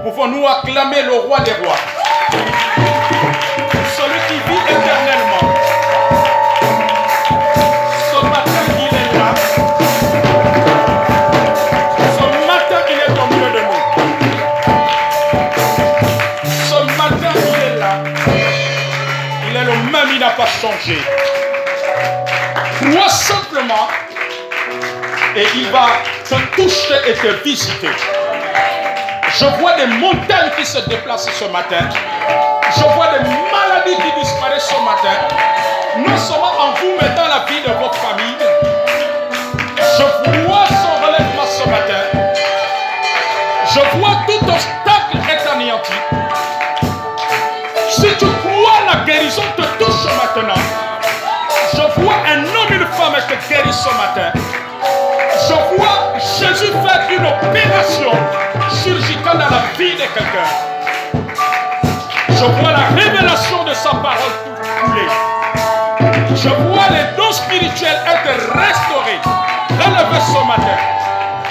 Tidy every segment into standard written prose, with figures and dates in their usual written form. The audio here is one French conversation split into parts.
Pouvons-nous acclamer le roi des rois, celui qui vit éternellement. Ce matin il est là, ce matin il est au milieu de nous, ce matin il est là, il est le même, il n'a pas changé. Crois simplement et il va te toucher et te visiter. Je vois des montagnes qui se déplacent ce matin. Je vois des maladies qui disparaissent ce matin. Non seulement en vous, mais dans la vie de votre famille. Je vois son relèvement ce matin. Je vois tout obstacle est anéanti. Si tu crois, la guérison te touche maintenant. Je vois un homme et une femme être guéris ce matin. Je vois Jésus faire une opération chirurgicale dans la vie de quelqu'un. Je vois la révélation de sa parole couler. Je vois les dons spirituels être restaurés, relevés ce matin,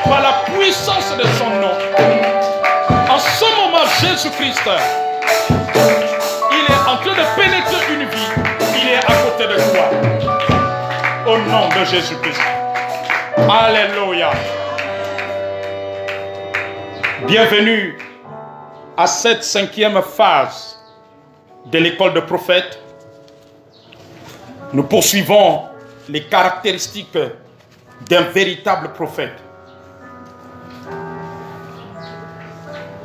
par la puissance de son nom. En ce moment, Jésus-Christ, il est en train de pénétrer une vie. Il est à côté de toi. Au nom de Jésus-Christ. Alléluia. Bienvenue à cette 5e phase de l'école de prophètes. Nous poursuivons les caractéristiques d'un véritable prophète.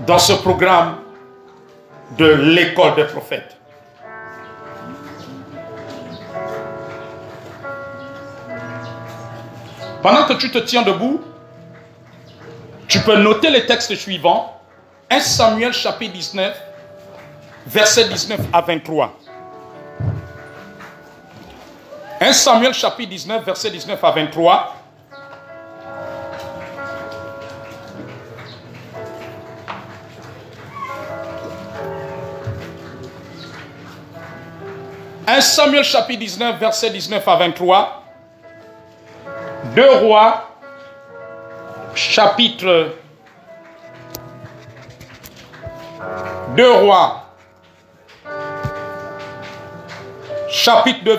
Dans ce programme de l'école des prophètes. Pendant que tu te tiens debout, tu peux noter les textes suivants. 1 Samuel chapitre 19, versets 19 à 23. 1 Samuel chapitre 19, versets 19 à 23. « 1 Samuel chapitre 19, versets 19 à 23. 2 Rois, chapitre 2,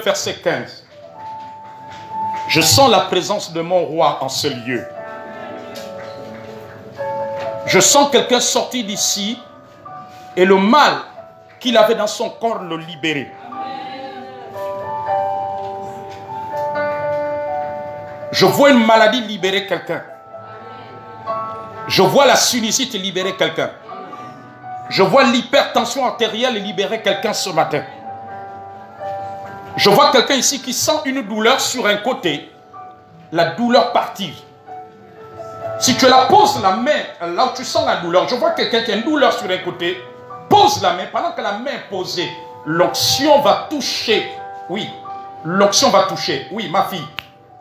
verset 15. Je sens la présence de mon roi en ce lieu. Je sens quelqu'un sortir d'ici et le mal qu'il avait dans son corps le libérer. Je vois une maladie libérer quelqu'un. Je vois la sinusite libérer quelqu'un. Je vois l'hypertension artérielle libérer quelqu'un ce matin. Je vois quelqu'un ici qui sent une douleur sur un côté. La douleur partir. Si tu la poses la main là où tu sens la douleur, je vois quelqu'un qui a une douleur sur un côté. Pose la main. Pendant que la main est posée, l'onction va toucher. Oui, l'onction va toucher. Oui, ma fille.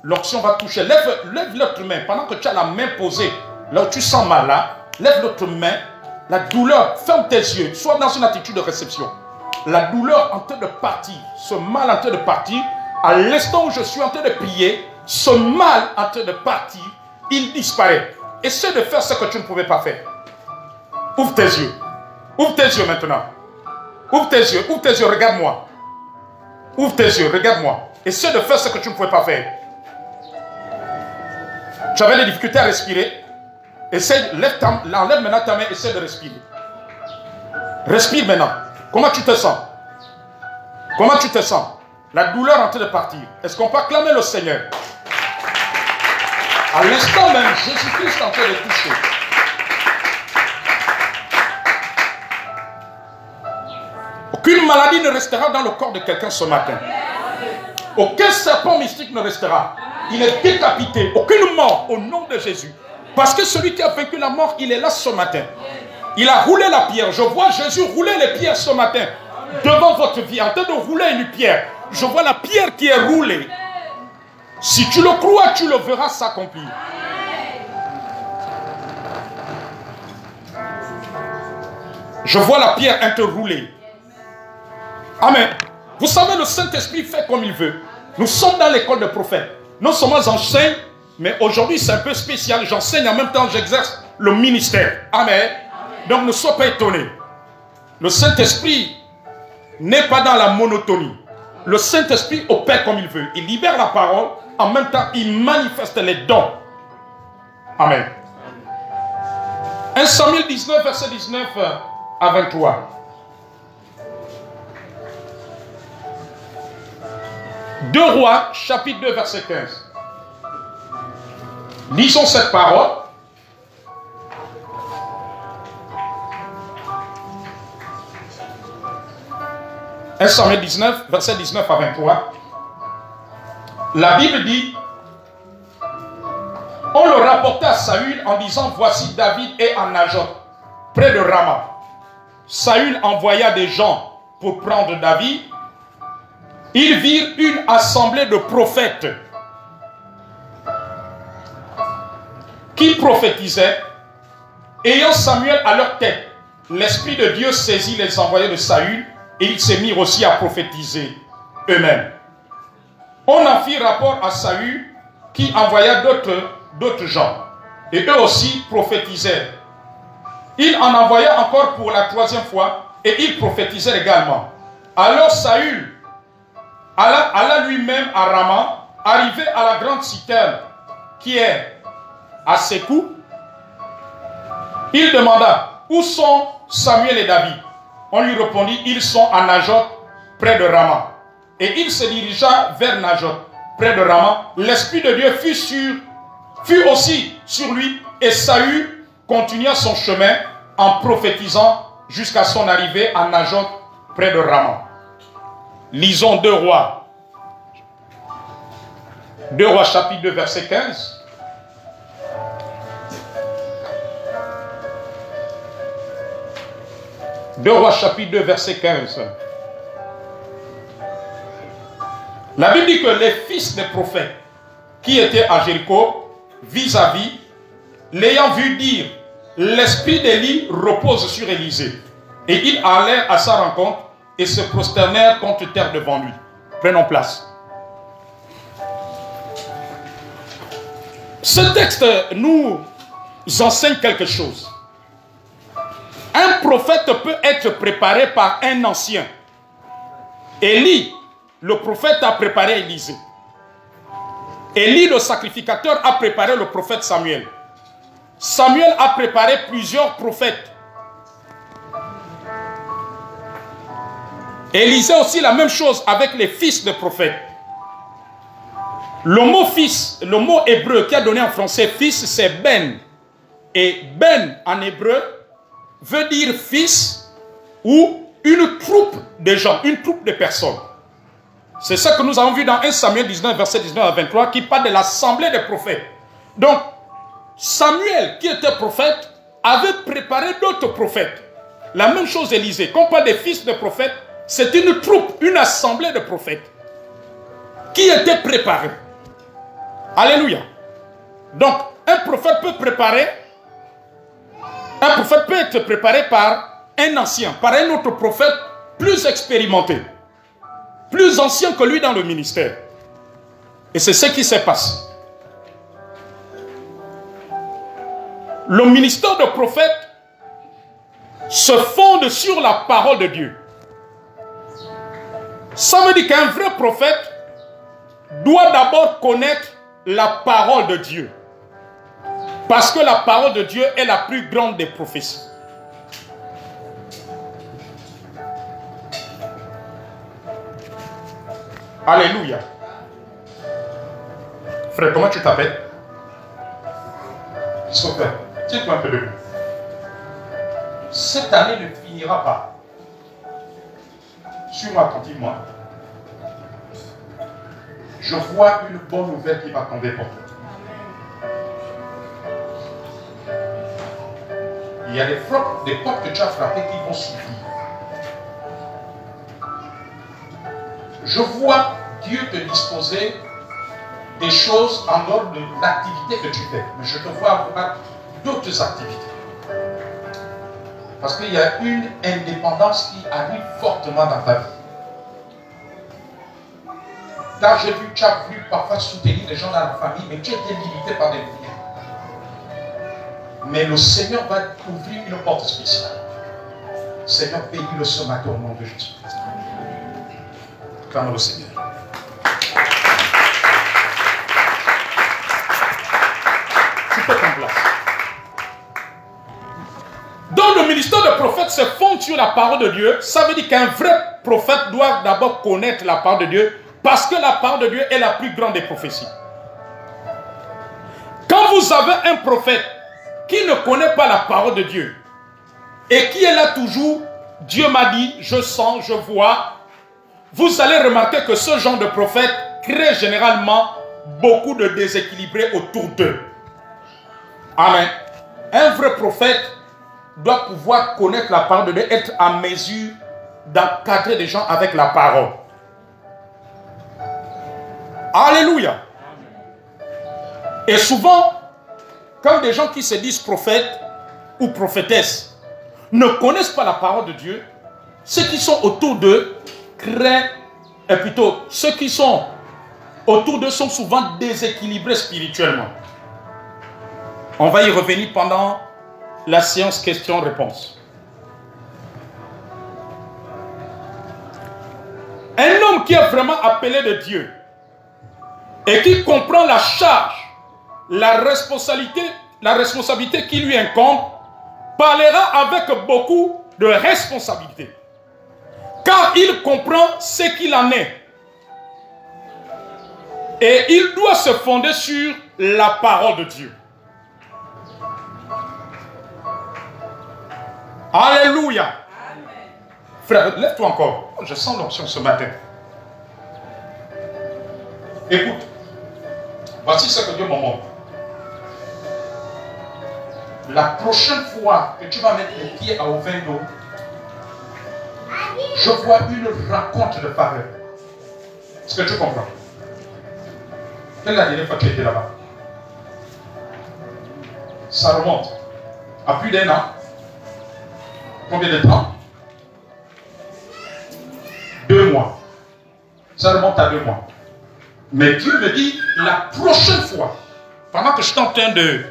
L'onction va toucher. Lève l'autre main. Pendant que tu as la main posée, là où tu sens mal là, lève l'autre main. La douleur, ferme tes yeux. Sois dans une attitude de réception. La douleur en train de partir. Ce mal en train de partir. À l'instant où je suis en train de prier, ce mal en train de partir, il disparaît. Essaie de faire ce que tu ne pouvais pas faire. Ouvre tes yeux. Ouvre tes yeux maintenant. Ouvre tes yeux. Ouvre tes yeux. Regarde-moi. Ouvre tes yeux. Regarde-moi. Essaie de faire ce que tu ne pouvais pas faire. Tu avais des difficultés à respirer. Essaye, enlève maintenant ta main, essaie de respirer. Respire maintenant. Comment tu te sens? Comment tu te sens? La douleur est en train de partir. Est-ce qu'on peut acclamer le Seigneur? À l'instant même, Jésus-Christ est en train de toucher. Aucune maladie ne restera dans le corps de quelqu'un ce matin. Aucun serpent mystique ne restera. Il est décapité. Aucune mort au nom de Jésus. Parce que celui qui a vaincu la mort, il est là ce matin. Il a roulé la pierre. Je vois Jésus rouler les pierres ce matin. Devant votre vie, en train de rouler une pierre. Je vois la pierre qui est roulée. Si tu le crois, tu le verras s'accomplir. Je vois la pierre interroulée. Amen. Vous savez, le Saint-Esprit fait comme il veut. Nous sommes dans l'école de prophètes. Non seulement j'enseigne, mais aujourd'hui c'est un peu spécial. J'enseigne en même temps, j'exerce le ministère. Amen. Donc ne sois pas étonné. Le Saint-Esprit n'est pas dans la monotonie. Le Saint-Esprit opère comme il veut. Il libère la parole. En même temps, il manifeste les dons. Amen. 1 Samuel 19, verset 19 à 23. 2 Rois, chapitre 2, verset 15. Lisons cette parole. « 1 Samuel 19, verset 19 à 23. La Bible dit, on le rapporta à Saül en disant, voici David est en Najoth, près de Rama. Saül envoya des gens pour prendre David. Ils virent une assemblée de prophètes qui prophétisaient, ayant Samuel à leur tête. L'Esprit de Dieu saisit les envoyés de Saül et ils se mirent aussi à prophétiser eux-mêmes. On en fit rapport à Saül qui envoya d'autres gens et eux aussi prophétisaient. Il en envoya encore pour la 3e fois et ils prophétisaient également. Alors Saül alla lui-même à Rama, arrivé à la grande citerne qui est à Sékou. Il demanda, où sont Samuel et David? On lui répondit, ils sont à Najoth, près de Rama. Et il se dirigea vers Najoth, près de Rama. L'Esprit de Dieu fut aussi sur lui, et Saül continua son chemin en prophétisant jusqu'à son arrivée à Najoth, près de Rama. Lisons 2 Rois. 2 Rois chapitre 2 verset 15. Deux Rois chapitre 2 verset 15. La Bible dit que les fils des prophètes qui étaient à Jéricho, vis-à-vis, l'ayant vu dire, l'esprit d'Élie repose sur Élisée. Et ils allèrent à sa rencontre et se prosternèrent contre terre devant lui. Prenons place. Ce texte nous enseigne quelque chose. Un prophète peut être préparé par un ancien. Élie, le prophète, a préparé Élisée. Élie, le sacrificateur, a préparé le prophète Samuel. Samuel a préparé plusieurs prophètes. Élisée aussi la même chose avec les fils de prophètes. Le mot fils, le mot hébreu qui a donné en français fils, c'est Ben. Et Ben en hébreu veut dire fils ou une troupe de gens, une troupe de personnes. C'est ça que nous avons vu dans 1 Samuel 19, verset 19 à 23, qui parle de l'assemblée des prophètes. Donc, Samuel, qui était prophète, avait préparé d'autres prophètes. La même chose Élisée. Quand on parle des fils de prophètes, c'est une troupe, une assemblée de prophètes qui était préparée. Alléluia. Donc, un prophète peut être préparé par un ancien, par un autre prophète plus expérimenté, plus ancien que lui dans le ministère. Et c'est ce qui s'est passé. Le ministère de prophète se fonde sur la parole de Dieu. Ça veut dire qu'un vrai prophète doit d'abord connaître la parole de Dieu. Parce que la parole de Dieu est la plus grande des prophéties. Alléluia. Frère, comment tu t'appelles? Sauveur, tiens-toi un peu debout. Cette année ne finira pas. Suis-moi attentivement. Je vois une bonne nouvelle qui va tomber pour toi. Il y a des portes que tu as frappées qui vont s'ouvrir. Je vois Dieu te disposer des choses en dehors de l'activité que tu fais. Mais je te vois avoir d'autres activités. Parce qu'il y a une indépendance qui arrive fortement dans ta vie. Car j'ai vu que tu as voulu parfois soutenir les gens dans la famille, mais tu étais limité par des moyens. Mais le Seigneur va ouvrir une porte spéciale. Seigneur, bénis-le ce matin au nom de Jésus. Acclame le Seigneur. Tu peux prendre place. Donc le ministère de prophète se fonde sur la parole de Dieu. Ça veut dire qu'un vrai prophète doit d'abord connaître la parole de Dieu, parce que la parole de Dieu est la plus grande des prophéties. Quand vous avez un prophète qui ne connaît pas la parole de Dieu et qui est là toujours, Dieu m'a dit, je sens, je vois, vous allez remarquer que ce genre de prophète crée généralement beaucoup de déséquilibrés autour d'eux. Amen. Un vrai prophète doit pouvoir connaître la parole de Dieu, être à mesure d'encadrer des gens avec la parole. Alléluia. Et souvent, quand des gens qui se disent prophètes ou prophétesses ne connaissent pas la parole de Dieu, ceux qui sont autour d'eux créent, et plutôt ceux qui sont autour d'eux sont souvent déséquilibrés spirituellement. On va y revenir pendant la séance questions-réponses. Un homme qui est vraiment appelé de Dieu et qui comprend la charge, la responsabilité qui lui incombe, parlera avec beaucoup de responsabilité. Car il comprend ce qu'il en est. Et il doit se fonder sur la parole de Dieu. Alléluia. Amen. Frère, lève-toi encore. Je sens l'onction ce matin. Écoute. Voici ce que Dieu m'a montré. La prochaine fois que tu vas mettre les pieds à Ovendo, je vois une rencontre de faveur. Est-ce que tu comprends? Quelle est la dernière fois que tu étais là-bas? Ça remonte à plus d'1 an. Combien de temps? 2 mois. Ça remonte à 2 mois. Mais Dieu me dit, la prochaine fois, pendant que je suis en train de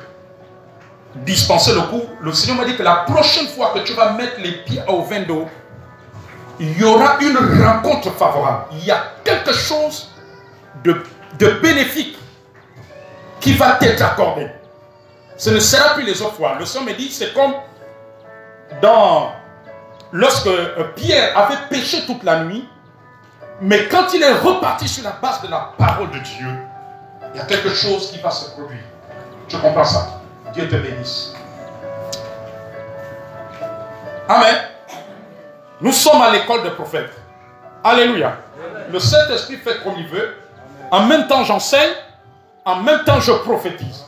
dispenser le cours, le Seigneur m'a dit que la prochaine fois que tu vas mettre les pieds au Ovendo, il y aura une rencontre favorable. Il y a quelque chose de bénéfique qui va t'être accordé. Ce ne sera plus les autres fois. Le Seigneur me dit, c'est comme lorsque Pierre avait péché toute la nuit, mais quand il est reparti sur la base de la parole de Dieu, il y a quelque chose qui va se produire. Tu comprends ça? Dieu te bénisse. Amen. Nous sommes à l'école des prophètes. Alléluia. Le Saint-Esprit fait comme il veut. En même temps j'enseigne, en même temps je prophétise.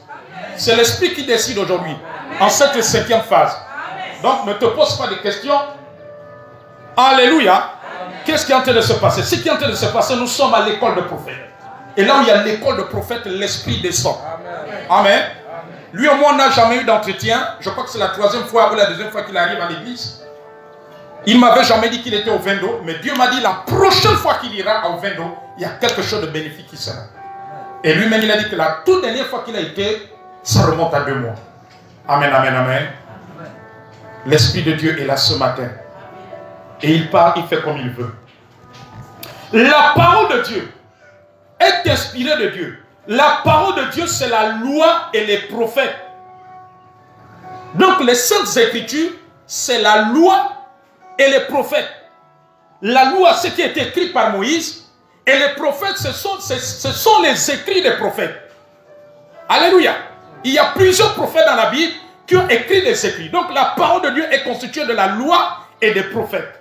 C'est l'Esprit qui décide aujourd'hui, en cette 5e phase. Donc ne te pose pas de questions. Alléluia. Qu'est-ce qui est en train de se passer? Ce qui est en train de se passer, nous sommes à l'école de prophètes. Et là où il y a l'école de prophètes, l'Esprit descend. Amen. Lui et moi, on n'a jamais eu d'entretien. Je crois que c'est la 3e fois ou la 2e fois qu'il arrive à l'église. Il ne m'avait jamais dit qu'il était au Ovendo, mais Dieu m'a dit la prochaine fois qu'il ira à Ovendo, il y a quelque chose de bénéfique qui sera. Et lui-même, il a dit que la toute dernière fois qu'il a été, ça remonte à 2 mois. Amen, amen, amen. L'Esprit de Dieu est là ce matin. Et il parle, il fait comme il veut. La parole de Dieu est inspirée de Dieu. La parole de Dieu, c'est la loi et les prophètes. Donc les Saintes Écritures, c'est la loi et les prophètes. La loi, c'est ce qui est écrit par Moïse. Et les prophètes, ce sont les écrits des prophètes. Alléluia. Il y a plusieurs prophètes dans la Bible qui ont écrit des écrits. Donc la parole de Dieu est constituée de la loi et des prophètes.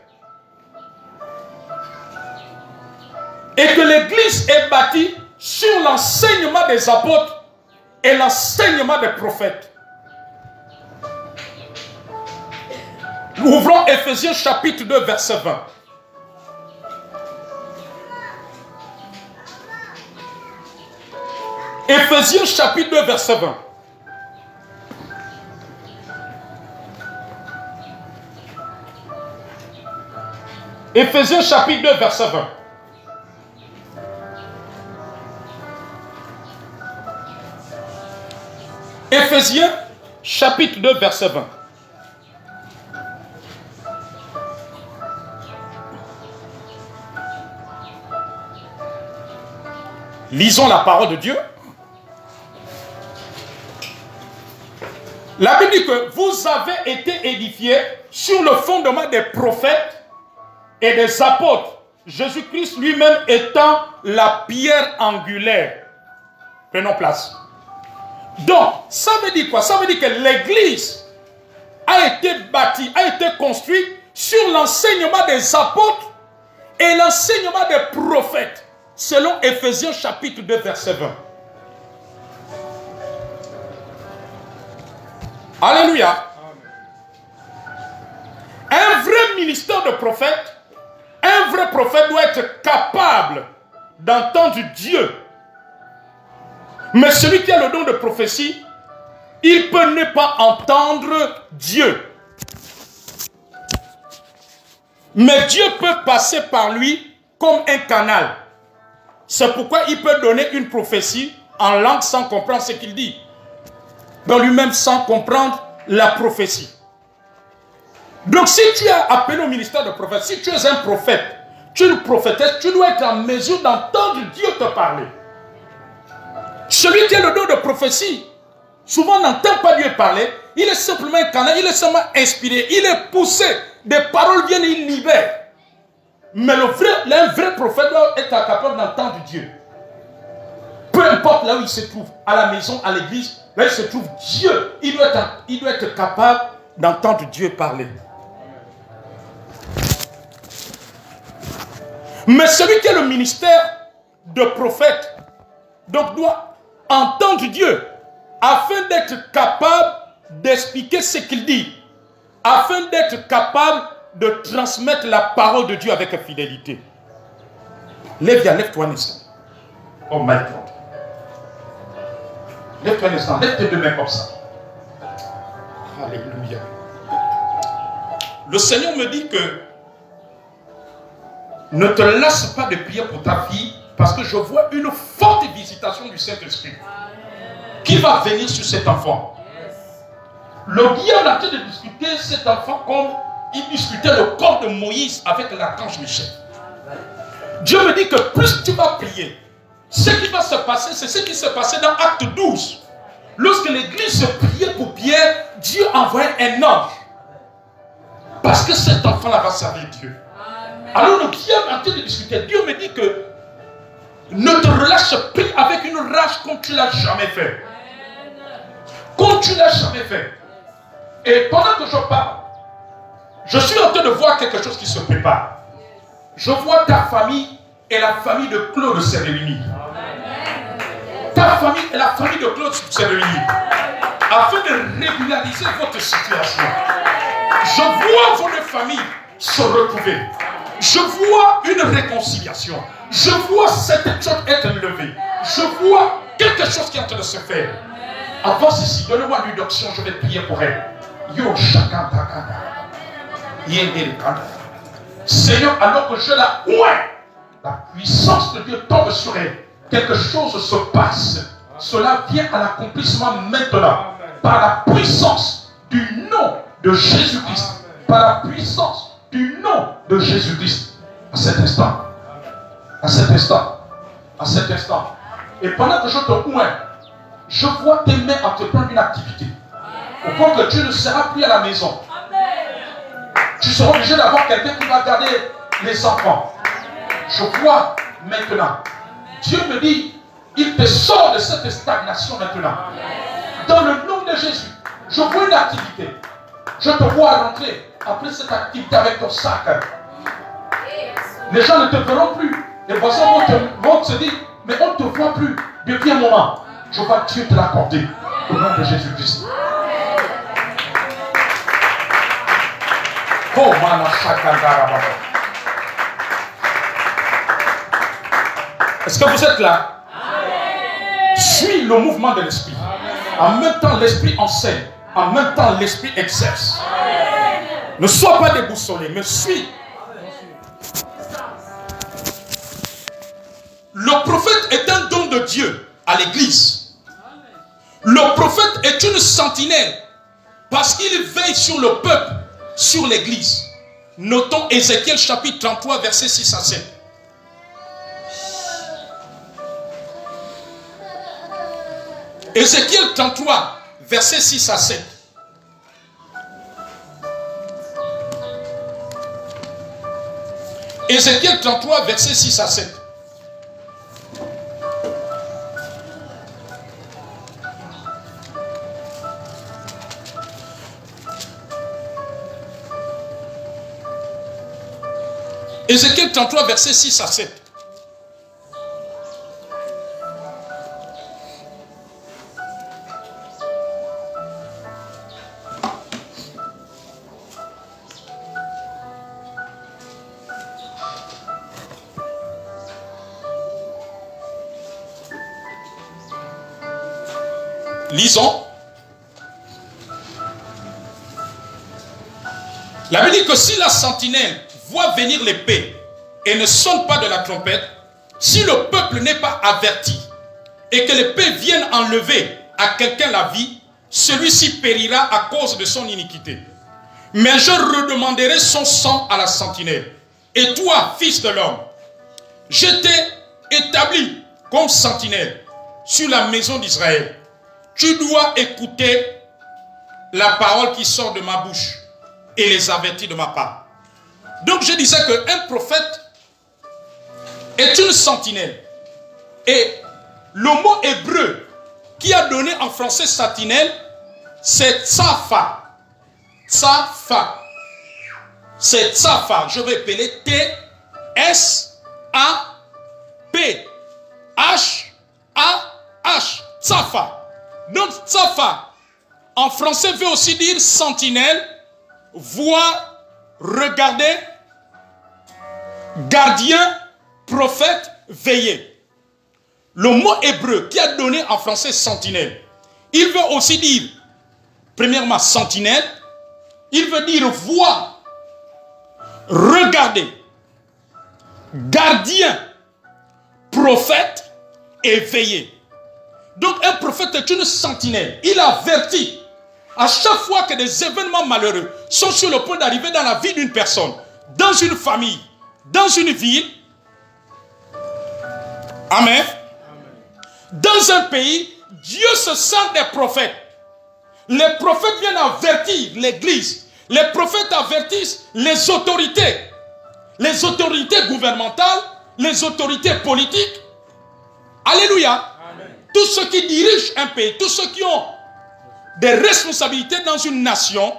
Et que l'Église est bâtie sur l'enseignement des apôtres et l'enseignement des prophètes. Nous ouvrons Éphésiens chapitre 2, verset 20. Éphésiens chapitre 2, verset 20. Éphésiens chapitre 2, verset 20. Éphésiens chapitre 2, verset 20. Lisons la parole de Dieu. La Bible dit que vous avez été édifiés sur le fondement des prophètes et des apôtres, Jésus-Christ lui-même étant la pierre angulaire. Prenons place. Donc, ça veut dire quoi? Ça veut dire que l'Église a été bâtie, a été construite sur l'enseignement des apôtres et l'enseignement des prophètes, selon Éphésiens chapitre 2, verset 20. Alléluia. Un vrai ministère de prophète, un vrai prophète doit être capable d'entendre Dieu. Mais celui qui a le don de prophétie, il peut ne pas entendre Dieu. Mais Dieu peut passer par lui comme un canal. C'est pourquoi il peut donner une prophétie en langue sans comprendre ce qu'il dit. Dans lui-même sans comprendre la prophétie. Donc si tu es appelé au ministère de prophète, si tu es un prophète, tu es une prophétesse, tu dois être en mesure d'entendre Dieu te parler. Celui qui a le don de prophétie, souvent n'entend pas Dieu parler, il est simplement un canal, il est seulement inspiré, il est poussé, des paroles viennent et il libère. Mais un vrai prophète doit être capable d'entendre Dieu. Peu importe là où il se trouve, à la maison, à l'église, là où il se trouve, Dieu, il doit être capable d'entendre Dieu parler. Mais celui qui a le ministère de prophète, donc doit entendre Dieu, afin d'être capable d'expliquer ce qu'il dit, afin d'être capable de transmettre la parole de Dieu avec fidélité. Lève-toi un instant. Oh my God. Lève-toi un instant, lève tes deux mains comme ça. Alléluia. Le Seigneur me dit que ne te lasse pas de prier pour ta fille, parce que je vois une forte visitation du Saint-Esprit qui va venir sur cet enfant. Le diable a en train de discuter cet enfant comme il discutait le corps de Moïse avec l'archange Michel. Dieu me dit que plus tu vas prier, ce qui va se passer, c'est ce qui s'est passé dans Acte 12. Lorsque l'église se priait pour Pierre, Dieu envoyait un ange. Parce que cet enfant-là va servir Dieu. Alors le diable a en train de discuter. Dieu me dit que ne te relâche plus avec une rage comme tu ne l'as jamais fait. Comme tu ne l'as jamais fait. Et pendant que je parle, je suis en train de voir quelque chose qui se prépare. Je vois ta famille et la famille de Claude se réunir. Ta famille et la famille de Claude se réunir. Afin de régulariser votre situation. Je vois votre famille se retrouver. Je vois une réconciliation. Je vois cette chose être levée. Je vois quelque chose qui est en train de se faire. Avant ceci, donnez-moi une onction, je vais prier pour elle. Yo Shakanta. Seigneur, alors que je la ouais, la puissance de Dieu tombe sur elle. Quelque chose se passe. Cela vient à l'accomplissement maintenant. Par la puissance du nom de Jésus-Christ. Par la puissance du nom de Jésus-Christ. À cet instant. À cet instant. À cet instant. Et pendant que je te ouais, je vois tes mains entreprendre une activité. Au point que tu ne seras plus à la maison. Tu seras obligé d'avoir quelqu'un qui va garder les enfants. Je vois maintenant. Dieu me dit, il te sort de cette stagnation maintenant. Dans le nom de Jésus, je vois une activité. Je te vois rentrer après cette activité avec ton sac. Les gens ne te verront plus. Les voisins vont se dire, mais on ne te voit plus depuis un moment. Je vois Dieu te l'accorder au nom de Jésus-Christ. Oh, est-ce que vous êtes là? Suis le mouvement de l'esprit. En même temps, l'esprit enseigne. En même temps, l'esprit exerce. Ne sois pas déboussolé, mais suis. Le prophète est un don de Dieu à l'église. Le prophète est une sentinelle parce qu'il veille sur le peuple, sur l'église. Notons Ézéchiel chapitre 33, versets 6 à 7. Ézéchiel 33, versets 6 à 7. Ézéchiel 33, versets 6 à 7. Ézéchiel 33, versets 6 à 7. Lisons. La Bible dit que si la sentinelle voit venir l'épée et ne sonne pas de la trompette, si le peuple n'est pas averti et que l'épée vienne enlever à quelqu'un la vie, celui-ci périra à cause de son iniquité. Mais je redemanderai son sang à la sentinelle. Et toi, fils de l'homme, je t'ai établi comme sentinelle sur la maison d'Israël. Tu dois écouter la parole qui sort de ma bouche et les avertir de ma part. Donc je disais qu'un prophète est une sentinelle. Et le mot hébreu qui a donné en français sentinelle, c'est tsafa. Tsafa. C'est tsafa. Je vais appeler T-S-A-P-H-A-H. Tsafa. Donc tsafa, en français, veut aussi dire sentinelle, voir, regarder, gardien, prophète, veiller. Le mot hébreu qui a donné en français sentinelle, il veut aussi dire, premièrement, sentinelle, il veut dire voir, regarder, gardien, prophète et veiller. Donc un prophète est une sentinelle. Il avertit à chaque fois que des événements malheureux sont sur le point d'arriver dans la vie d'une personne, dans une famille, dans une ville. Amen. Dans un pays, Dieu se sert des prophètes. Les prophètes viennent avertir l'église. Les prophètes avertissent les autorités gouvernementales, les autorités politiques. Alléluia. Tous ceux qui dirigent un pays, tous ceux qui ont des responsabilités dans une nation,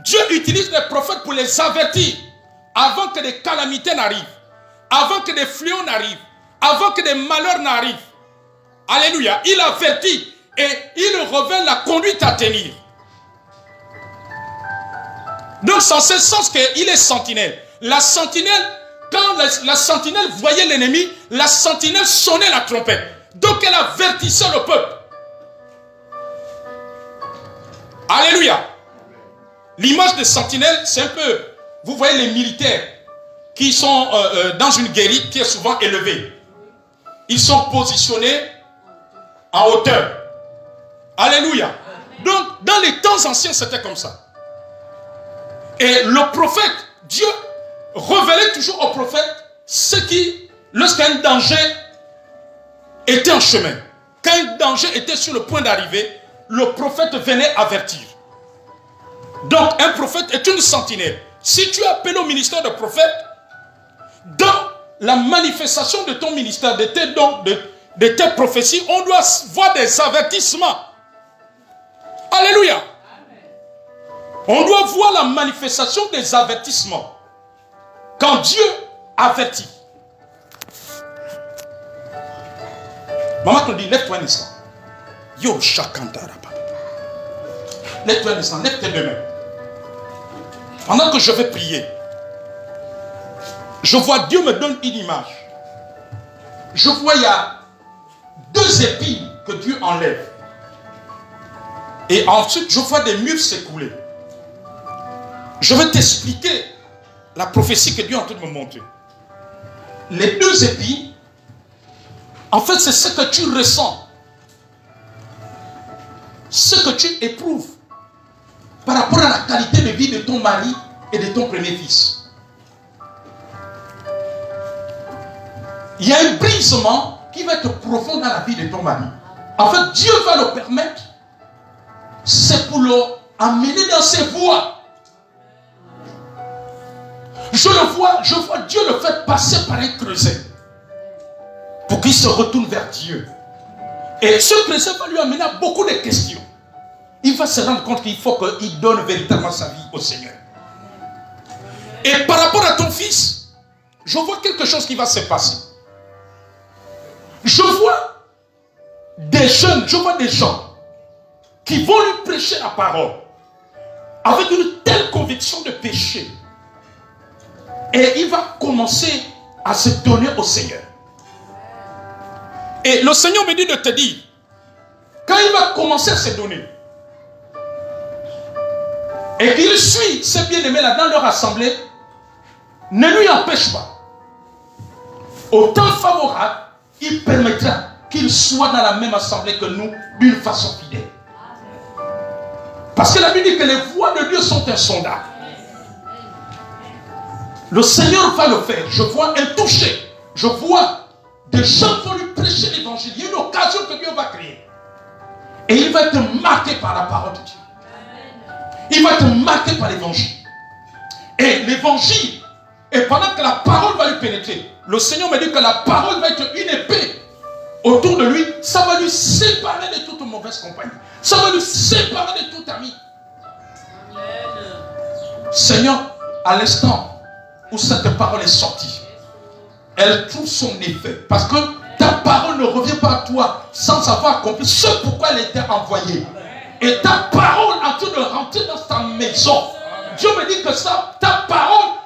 Dieu utilise les prophètes pour les avertir avant que des calamités n'arrivent, avant que des fléaux n'arrivent, avant que des malheurs n'arrivent. Alléluia. Il avertit et il révèle la conduite à tenir. Donc, c'est en ce sens qu'il est sentinelle. La sentinelle, quand la sentinelle voyait l'ennemi, la sentinelle sonnait la trompette. Donc elle avertissait le peuple. Alléluia. L'image de sentinelle, c'est un peu, vous voyez les militaires qui sont dans une guérite qui est souvent élevée. Ils sont positionnés en hauteur. Alléluia. Donc dans les temps anciens, c'était comme ça. Et le prophète, Dieu révélait toujours au prophète ce qui, lorsqu'un danger était en chemin, quand un danger était sur le point d'arriver, le prophète venait avertir. Donc un prophète est une sentinelle. Si tu es appelé au ministère de prophète, dans la manifestation de ton ministère, de tes dons, de tes prophéties, on doit voir des avertissements. Alléluia. On doit voir la manifestation des avertissements. Quand Dieu avertit. Maman te dit, lève-toi un instant. Yo, chakantara. Lève-toi un instant, lève tes deux mains. Pendant que je vais prier, je vois Dieu me donne une image. Je vois il y a 2 épines que Dieu enlève. Et ensuite, je vois des murs s'écouler. Je vais t'expliquer la prophétie que Dieu est en train de me montrer. Les 2 épines, en fait, c'est ce que tu ressens. Ce que tu éprouves par rapport à la qualité de vie de ton mari et de ton premier fils. Il y a un brisement qui va être profond dans la vie de ton mari. En fait, Dieu va le permettre. C'est pour le amener dans ses voies. Je vois Dieu le faire passer par un creuset pour qu'il se retourne vers Dieu. Et ce creuset va lui amener à beaucoup de questions. Il va se rendre compte qu'il faut qu'il donne véritablement sa vie au Seigneur. Et par rapport à ton fils, je vois quelque chose qui va se passer. Je vois des jeunes, je vois des gens qui vont lui prêcher la parole avec une telle conviction de péché. Et il va commencer à se donner au Seigneur. Et le Seigneur me dit de te dire, quand il va commencer à se donner, et qu'il suit ses bien-aimés là dans leur assemblée, ne lui empêche pas. Au temps favorable, il permettra qu'il soit dans la même assemblée que nous, d'une façon fidèle. Parce que la Bible dit que les voies de Dieu sont insondables. Le Seigneur va le faire. Je vois un toucher. Je vois des gens qui vont lui prêcher l'évangile. Il y a une occasion que Dieu va créer. Et il va être marqué par la parole de Dieu. Il va être marqué par l'évangile. Et l'évangile, et pendant que la parole va lui pénétrer, le Seigneur me dit que la parole va être une épée autour de lui. Ça va lui séparer de toute mauvaise compagnie. Ça va lui séparer de tout ami. Seigneur, à l'instant où cette parole est sortie, elle trouve son effet. Parce que ta parole ne revient pas à toi sans avoir accompli ce pourquoi elle était envoyée. Et ta parole en train de rentrer dans ta maison. Dieu me dit que ta parole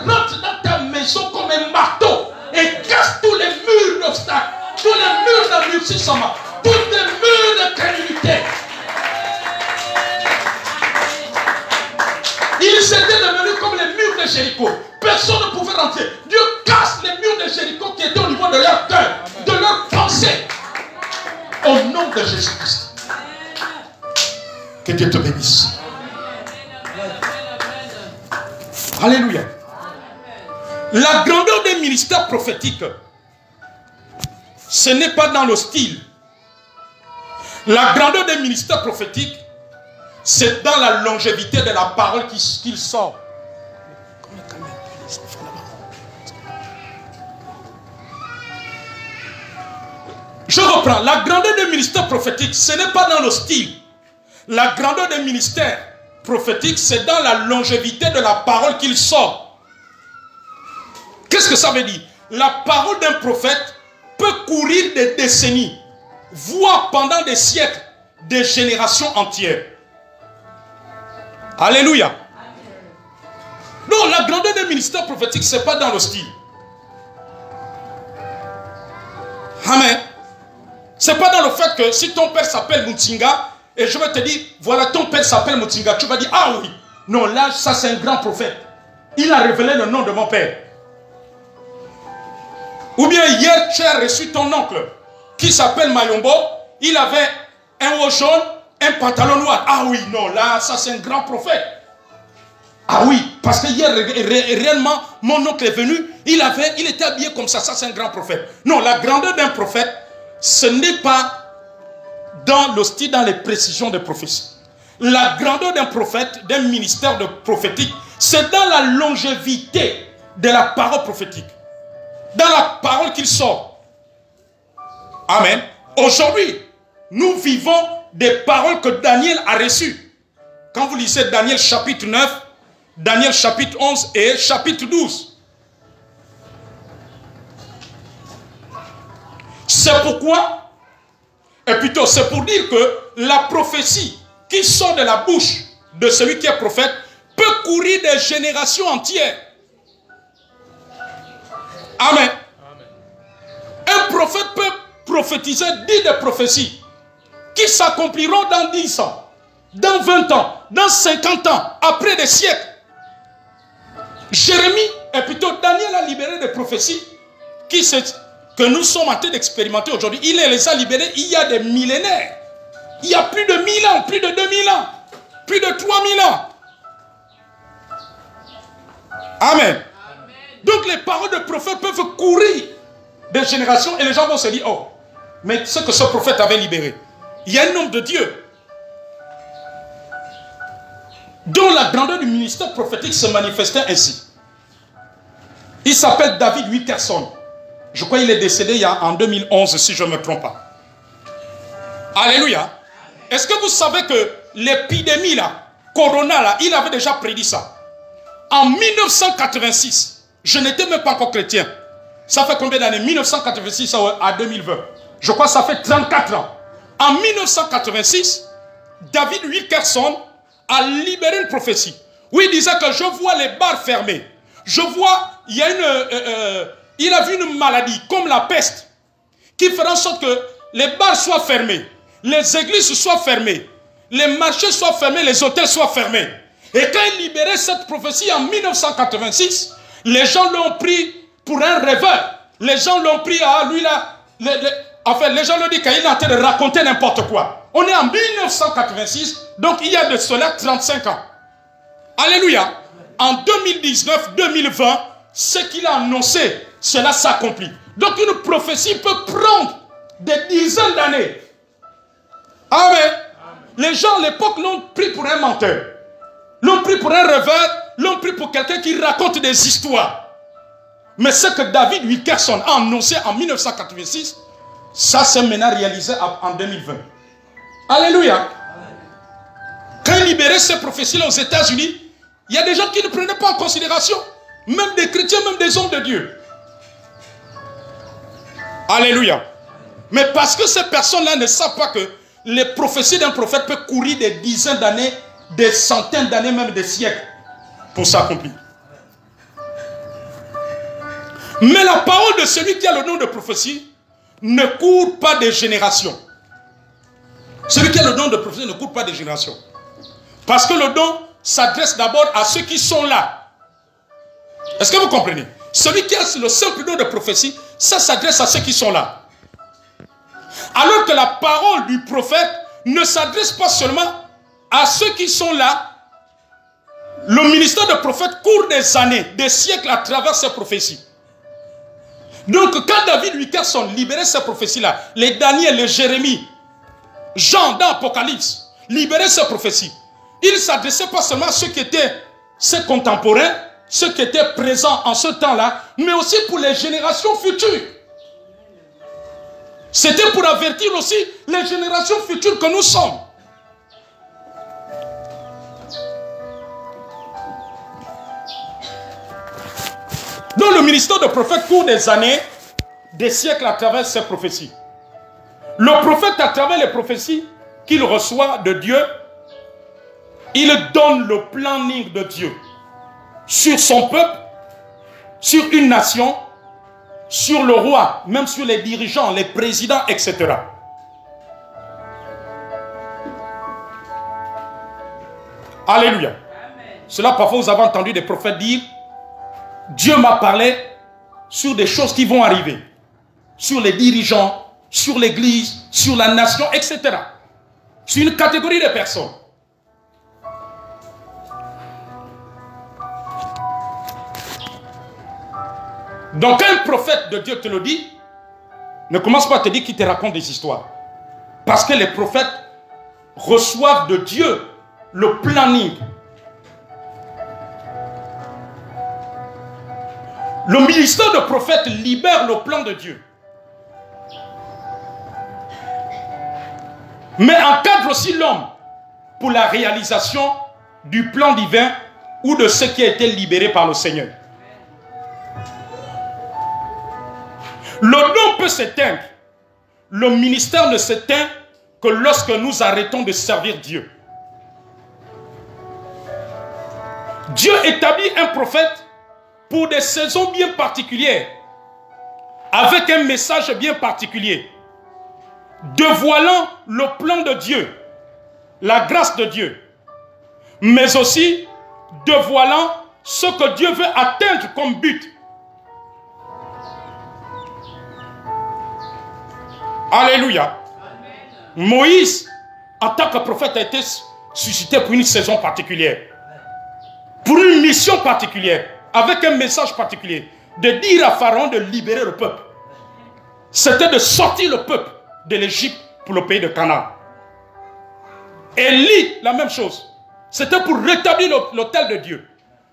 rentre dans ta maison comme un marteau et casse tous les murs d'obstacles, tous les murs d'endurcissement, tous les murs de crédulité. Ils étaient devenus comme les murs de Jéricho. Personne ne pouvait rentrer. Dieu casse les murs de Jéricho qui étaient au niveau de leur cœur, de leur pensée. Au nom de Jésus-Christ. Que Dieu te bénisse. Alléluia. La grandeur des ministères prophétiques, ce n'est pas dans le style. La grandeur des ministères prophétiques, c'est dans la longévité de la parole qu'il sort. Je reprends. La grandeur des ministères prophétiques, ce n'est pas dans le style. La grandeur des ministères prophétiques, c'est dans la longévité de la parole qu'il sort. Qu'est-ce que ça veut dire? La parole d'un prophète peut courir des décennies, voire pendant des siècles, des générations entières. Alléluia. Non, la grandeur des ministères prophétiques, ce n'est pas dans le style. Amen. Ce n'est pas dans le fait que si ton père s'appelle Mutinga, et je vais te dire, voilà, ton père s'appelle Mutinga, tu vas dire, ah oui. Non, là, ça c'est un grand prophète. Il a révélé le nom de mon père. Ou bien hier, tu as reçu ton oncle, qui s'appelle Mayombo, il avait un haut jaune, un pantalon noir. Ah oui, non, là, ça c'est un grand prophète. Ah oui, parce que hier, réellement, mon oncle est venu, il était habillé comme ça c'est un grand prophète. Non, la grandeur d'un prophète, ce n'est pas dans le style, dans les précisions de prophétie. La grandeur d'un prophète, d'un ministère de prophétique, c'est dans la longévité de la parole prophétique. Dans la parole qu'il sort. Amen. Aujourd'hui, nous vivons des paroles que Daniel a reçues. Quand vous lisez Daniel chapitre 9, Daniel chapitre 11 et chapitre 12. C'est pourquoi, et plutôt c'est pour dire que la prophétie qui sort de la bouche de celui qui est prophète peut courir des générations entières. Amen. Un prophète peut prophétiser 10 de prophéties qui s'accompliront dans 10 ans, dans 20 ans, dans 50 ans, après des siècles. Jérémie, et plutôt Daniel a libéré des prophéties que nous sommes en train d'expérimenter aujourd'hui. Il les a libérées il y a des millénaires. Il y a plus de 1000 ans, plus de 2000 ans, plus de 3000 ans. Amen. Donc les paroles de prophètes peuvent courir des générations et les gens vont se dire, oh, mais ce que ce prophète avait libéré. Il y a un homme de Dieu dont la grandeur du ministère prophétique se manifestait ainsi. Il s'appelle David Wilkerson. Je crois qu'il est décédé en 2011, si je ne me trompe pas. Alléluia. Est-ce que vous savez que l'épidémie là, Corona là, il avait déjà prédit ça. En 1986, je n'étais même pas encore chrétien. Ça fait combien d'années? 1986 à 2020. Je crois que ça fait 34 ans. En 1986, David Wilkerson a libéré une prophétie où il disait que je vois les bars fermés. Je vois, il a vu une maladie comme la peste qui fera en sorte que les bars soient fermés, les églises soient fermées, les marchés soient fermés, les hôtels soient fermés. Et quand il libérait cette prophétie en 1986, les gens l'ont pris pour un rêveur. Les gens l'ont pris à lui là. Enfin, les gens l'ont dit qu'il est en train de raconter n'importe quoi. On est en 1986, donc il y a de cela 35 ans. Alléluia. En 2019-2020, ce qu'il a annoncé, cela s'accomplit. Donc une prophétie peut prendre des dizaines d'années. Amen. Les gens à l'époque l'ont pris pour un menteur. L'ont pris pour un rêveur. L'ont pris pour quelqu'un qui raconte des histoires. Mais ce que David Wilkerson a annoncé en 1986, ça s'est maintenant réalisé en 2020. Alléluia. Quand il libérait ces prophéties-là aux États-Unis, il y a des gens qui ne prenaient pas en considération. Même des chrétiens, même des hommes de Dieu. Alléluia. Mais parce que ces personnes-là ne savent pas que les prophéties d'un prophète peuvent courir des dizaines d'années, des centaines d'années, même des siècles, pour s'accomplir. Mais la parole de celui qui a le nom de prophétie ne court pas des générations. Celui qui a le don de prophétie ne court pas des générations. Parce que le don s'adresse d'abord à ceux qui sont là. Est-ce que vous comprenez? Celui qui a le simple don de prophétie, ça s'adresse à ceux qui sont là. Alors que la parole du prophète ne s'adresse pas seulement à ceux qui sont là. Le ministère de prophète court des années, des siècles à travers ces prophéties. Donc quand David Wilkerson libérait ces prophéties-là, les Daniel, les Jérémie, Jean dans l'Apocalypse, libérait ces prophéties, il ne s'adressait pas seulement à ceux qui étaient ses contemporains, ceux qui étaient présents en ce temps-là, mais aussi pour les générations futures. C'était pour avertir aussi les générations futures que nous sommes. Donc le ministère de prophète court des années, des siècles à travers ces prophéties. Le prophète, à travers les prophéties qu'il reçoit de Dieu, il donne le planning de Dieu sur son peuple, sur une nation, sur le roi, même sur les dirigeants, les présidents, etc. Alléluia. Amen. Cela, parfois, vous avez entendu des prophètes dire, Dieu m'a parlé sur des choses qui vont arriver, sur les dirigeants, sur l'église, sur la nation, etc. Sur une catégorie de personnes. Donc un prophète de Dieu te le dit, ne commence pas à te dire qu'il te raconte des histoires. Parce que les prophètes reçoivent de Dieu le planning. Le ministère de prophète libère le plan de Dieu. mais encadre aussi l'homme pour la réalisation du plan divin ou de ce qui a été libéré par le Seigneur. Le don peut s'éteindre. Le ministère ne s'éteint que lorsque nous arrêtons de servir Dieu. Dieu établit un prophète pour des saisons bien particulières, avec un message bien particulier, dévoilant le plan de Dieu, la grâce de Dieu, mais aussi dévoilant ce que Dieu veut atteindre comme but. Alléluia. Amen. Moïse, en tant que prophète, a été suscité pour une saison particulière, pour une mission particulière, avec un message particulier, de dire à Pharaon de libérer le peuple. C'était de sortir le peuple de l'Égypte pour le pays de Canaan. Élie, la même chose. C'était pour rétablir l'autel de Dieu.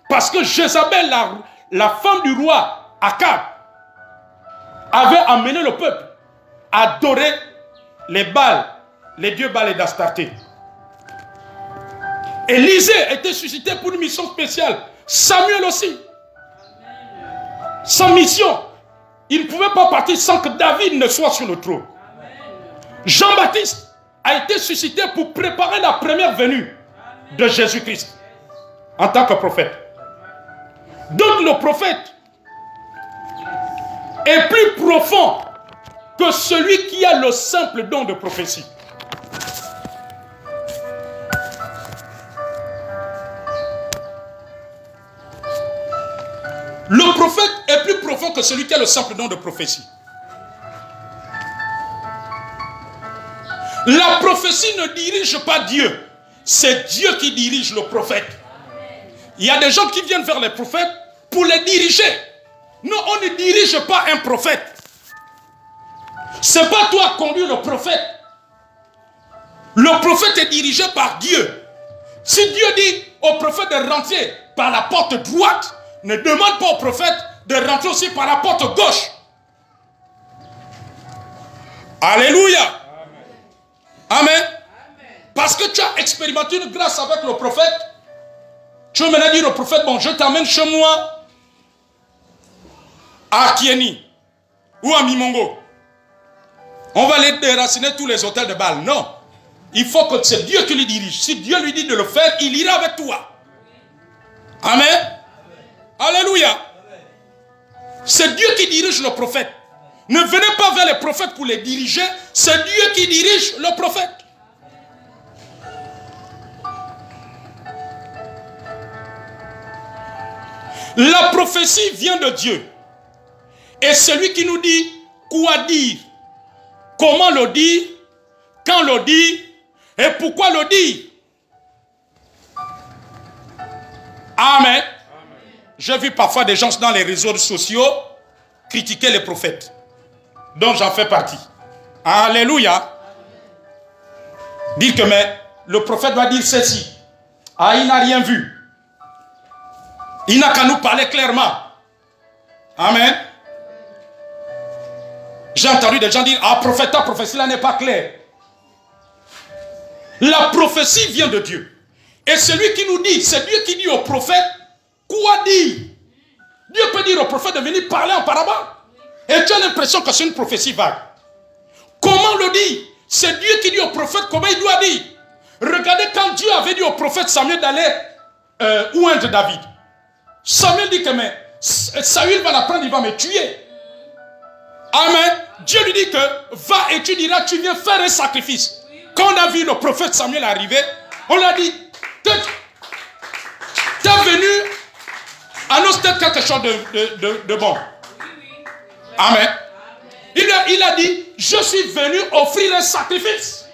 Parce que Jézabel, la femme du roi Akab, avait amené le peuple à adorer les Baals, les dieux Baal et d'Astarté. Élisée était suscité pour une mission spéciale. Samuel aussi. Sa mission, il ne pouvait pas partir sans que David ne soit sur le trône. Jean-Baptiste a été suscité pour préparer la première venue de Jésus-Christ en tant que prophète. Donc le prophète est plus profond que celui qui a le simple don de prophétie. Le prophète est plus profond que celui qui a le simple don de prophétie. La prophétie ne dirige pas Dieu. C'est Dieu qui dirige le prophète. Il y a des gens qui viennent vers les prophètes pour les diriger. Non, on ne dirige pas un prophète. C'est pas toi conduire le prophète. Le prophète est dirigé par Dieu. Si Dieu dit au prophète de rentrer par la porte droite, ne demande pas au prophète de rentrer aussi par la porte gauche. Alléluia. Amen. Amen. Parce que tu as expérimenté une grâce avec le prophète, tu veux maintenant dire au prophète, bon, je t'amène chez moi à Kieni ou à Mimongo. On va aller déraciner tous les hôtels de Baal. Non. Il faut que c'est Dieu qui lui dirige. Si Dieu lui dit de le faire, il ira avec toi. Amen. Amen. Alléluia. Amen. C'est Dieu qui dirige le prophète. Ne venez pas vers les prophètes pour les diriger. C'est Dieu qui dirige le prophète. La prophétie vient de Dieu. Et celui qui nous dit quoi dire, comment le dire, quand le dire et pourquoi le dire. Amen. Amen. J'ai vu parfois des gens dans les réseaux sociaux critiquer les prophètes, dont j'en fais partie. Alléluia. Dire que mais le prophète doit dire ceci. Ah, il n'a rien vu. Il n'a qu'à nous parler clairement. Amen. J'ai entendu des gens dire, ah, prophète, ta prophétie là n'est pas claire. La prophétie vient de Dieu. Et celui qui nous dit, c'est Dieu qui dit au prophète, quoi dire? Dieu peut dire au prophète de venir parler en parabole. Et tu as l'impression que c'est une prophétie vague. Comment le dire? C'est Dieu qui dit au prophète comment il doit dire. Regardez quand Dieu avait dit au prophète Samuel d'aller oindre David. Samuel dit que mais Saül va l'apprendre, il va me tuer. Amen. Dieu lui dit que va et tu diras, tu viens faire un sacrifice. Quand on a vu le prophète Samuel arriver, on l'a dit, tu es venu annoncer quelque chose de bon. Amen. Il a dit, je suis venu offrir un sacrifice.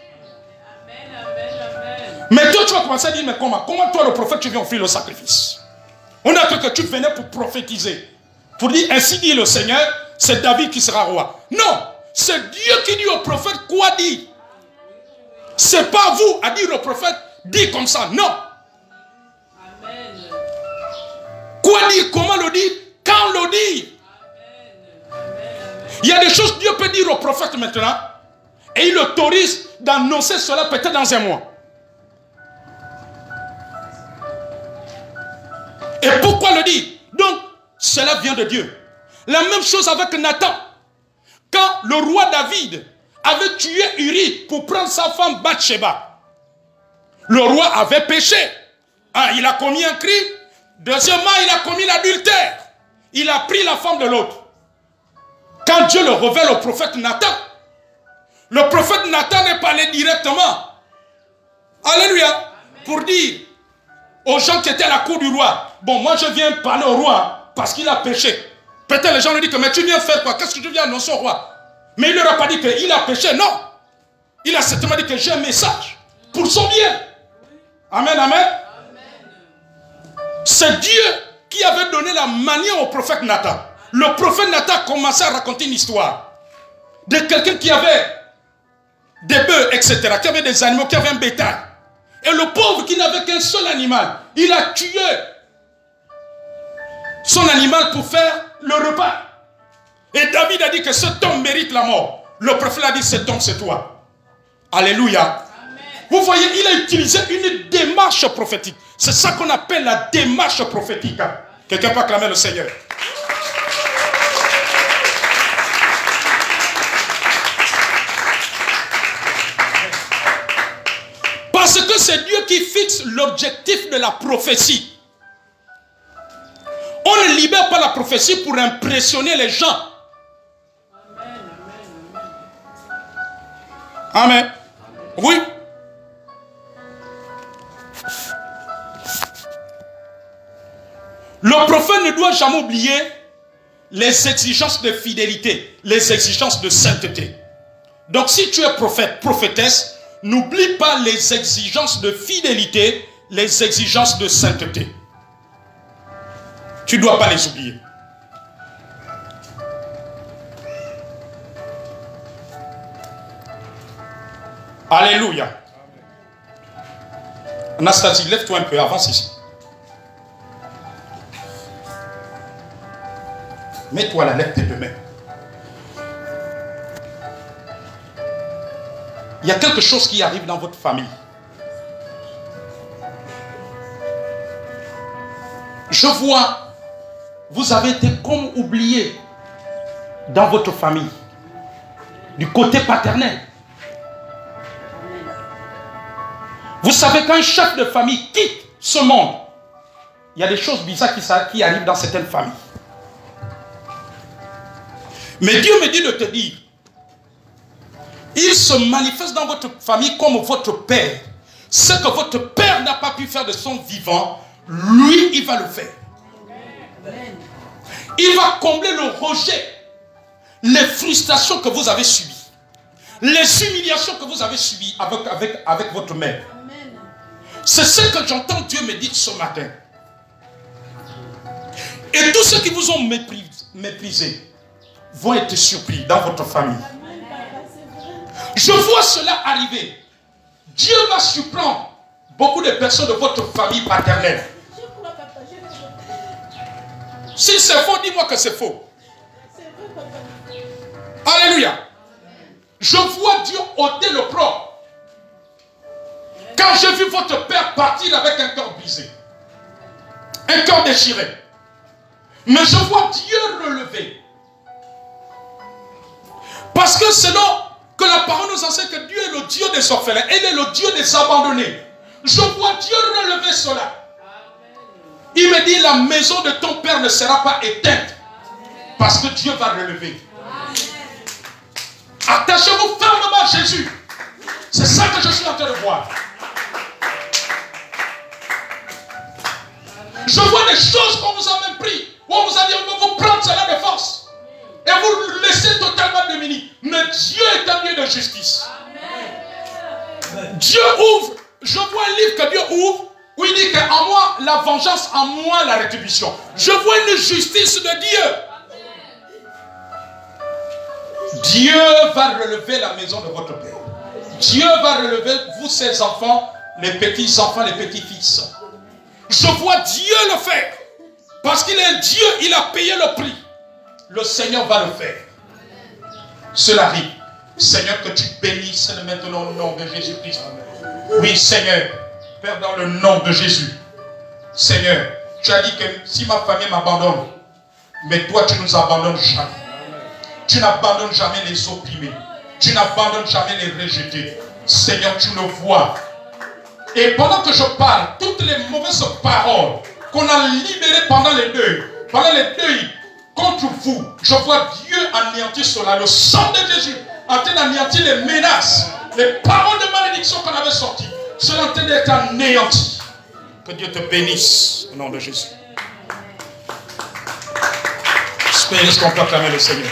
Mais toi, tu vas commencer à dire, mais comment toi, le prophète, tu viens offrir le sacrifice? On a cru que tu venais pour prophétiser. Pour dire, ainsi dit le Seigneur, c'est David qui sera roi. Non, c'est Dieu qui dit au prophète quoi dire. C'est pas vous à dire au prophète, dis comme ça. Non. Amen. Quoi dire, comment le dire, quand le dire. Il y a des choses que Dieu peut dire au prophète maintenant. Et il autorise d'annoncer cela peut-être dans un mois. Et pourquoi le dire? Donc, cela vient de Dieu. La même chose avec Nathan. Quand le roi David avait tué Uri pour prendre sa femme Bathsheba, le roi avait péché. Un, il a commis un crime. Deuxièmement, il a commis l'adultère. Il a pris la femme de l'autre. Quand Dieu le révèle au prophète Nathan, le prophète Nathan n'est pas allé directement. Alléluia. Pour dire aux gens qui étaient à la cour du roi, bon, moi je viens parler au roi parce qu'il a péché. Peut-être les gens lui disent que, mais tu viens faire quoi? Qu'est-ce que tu viens annoncer au roi? Mais il ne leur a pas dit qu'il a péché, non. Il a certainement dit que j'ai un message pour son bien. Amen, amen. C'est Dieu qui avait donné la manière au prophète Nathan. Le prophète Nathan a commencé à raconter une histoire de quelqu'un qui avait des bœufs, etc., qui avait des animaux, qui avait un bétail. Et le pauvre qui n'avait qu'un seul animal, il a tué son animal pour faire le repas. Et David a dit que cet homme mérite la mort. Le prophète a dit, cet homme c'est toi. Alléluia. Amen. Vous voyez, il a utilisé une démarche prophétique. C'est ça qu'on appelle la démarche prophétique. Quelqu'un peut acclamer le Seigneur. Parce que c'est Dieu qui fixe l'objectif de la prophétie. On ne libère pas la prophétie pour impressionner les gens. Amen. Oui. Le prophète ne doit jamais oublier les exigences de fidélité, les exigences de sainteté. Donc si tu es prophète, prophétesse, n'oublie pas les exigences de fidélité, les exigences de sainteté. Tu ne dois pas les oublier. Alléluia. Anastasie, lève-toi un peu, avance ici. Mets-toi la lèvre tes deux mains. Il y a quelque chose qui arrive dans votre famille. Je vois, vous avez été comme oublié dans votre famille, du côté paternel. Vous savez, quand un chef de famille quitte ce monde, il y a des choses bizarres qui arrivent dans certaines familles. Mais Dieu me dit de te dire, il se manifeste dans votre famille comme votre père. Ce que votre père n'a pas pu faire de son vivant, lui, il va le faire. Il va combler le rejet, les frustrations que vous avez subies, les humiliations que vous avez subies avec votre mère. C'est ce que j'entends Dieu me dire ce matin. Et tous ceux qui vous ont méprisé vont être surpris dans votre famille. Je vois cela arriver. Dieu va surprendre beaucoup de personnes de votre famille paternelle. Si c'est faux, dis-moi que c'est faux. Alléluia. Je vois Dieu ôter le propre. Quand j'ai vu votre père partir avec un cœur brisé, un cœur déchiré, mais je vois Dieu relever. Parce que selon que la parole nous enseigne que Dieu est le Dieu des orphelins, il est le Dieu des abandonnés. Je vois Dieu relever cela. Il me dit, la maison de ton père ne sera pas éteinte. Parce que Dieu va relever. Attachez-vous fermement à Jésus. C'est ça que je suis en train de voir. Je vois des choses qu'on vous a même pris. Où on vous a dit, on va vous prendre cela de force. Et vous laissez totalement démunis. Mais Dieu est un Dieu de justice. Dieu ouvre. Je vois un livre que Dieu ouvre. Où il dit qu'en moi, la vengeance, en moi, la rétribution. Je vois une justice de Dieu. Dieu va relever la maison de votre père. Dieu va relever, vous, ses enfants, les petits-enfants, les petits-fils. Je vois Dieu le faire. Parce qu'il est Dieu, il a payé le prix. Le Seigneur va le faire. Cela arrive. Seigneur, que tu bénisses maintenant au nom de Jésus-Christ. Oui, Seigneur, Père, dans le nom de Jésus. Seigneur, tu as dit que si ma famille m'abandonne, mais toi, tu ne nous abandonnes jamais. Tu n'abandonnes jamais les opprimés. Tu n'abandonnes jamais les rejetés. Seigneur, tu le vois. Et pendant que je parle, toutes les mauvaises paroles qu'on a libérées pendant les deuils contre vous, je vois Dieu anéantir cela. Le sang de Jésus en train d'anéantir les menaces, les paroles de malédiction qu'on avait sorties. Cela en train d'être anéanti. Que Dieu te bénisse au nom de Jésus. Est-ce qu'on peut acclamer le Seigneur?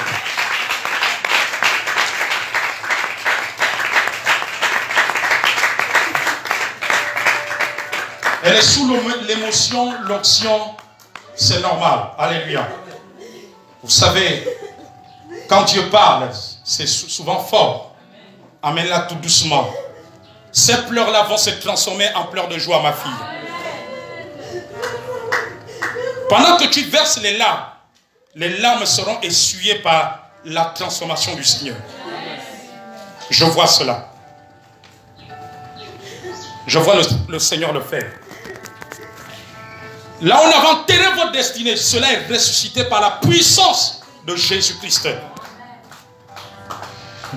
Elle est sous l'émotion, l'onction, c'est normal. Alléluia. Vous savez, quand Dieu parle, c'est souvent fort. Amène-la tout doucement. Ces pleurs-là vont se transformer en pleurs de joie, ma fille. Pendant que tu verses les larmes seront essuyées par la transformation du Seigneur. Je vois cela. Je vois le Seigneur le faire. Là où on avait enterré votre destinée, cela est ressuscité par la puissance de Jésus-Christ.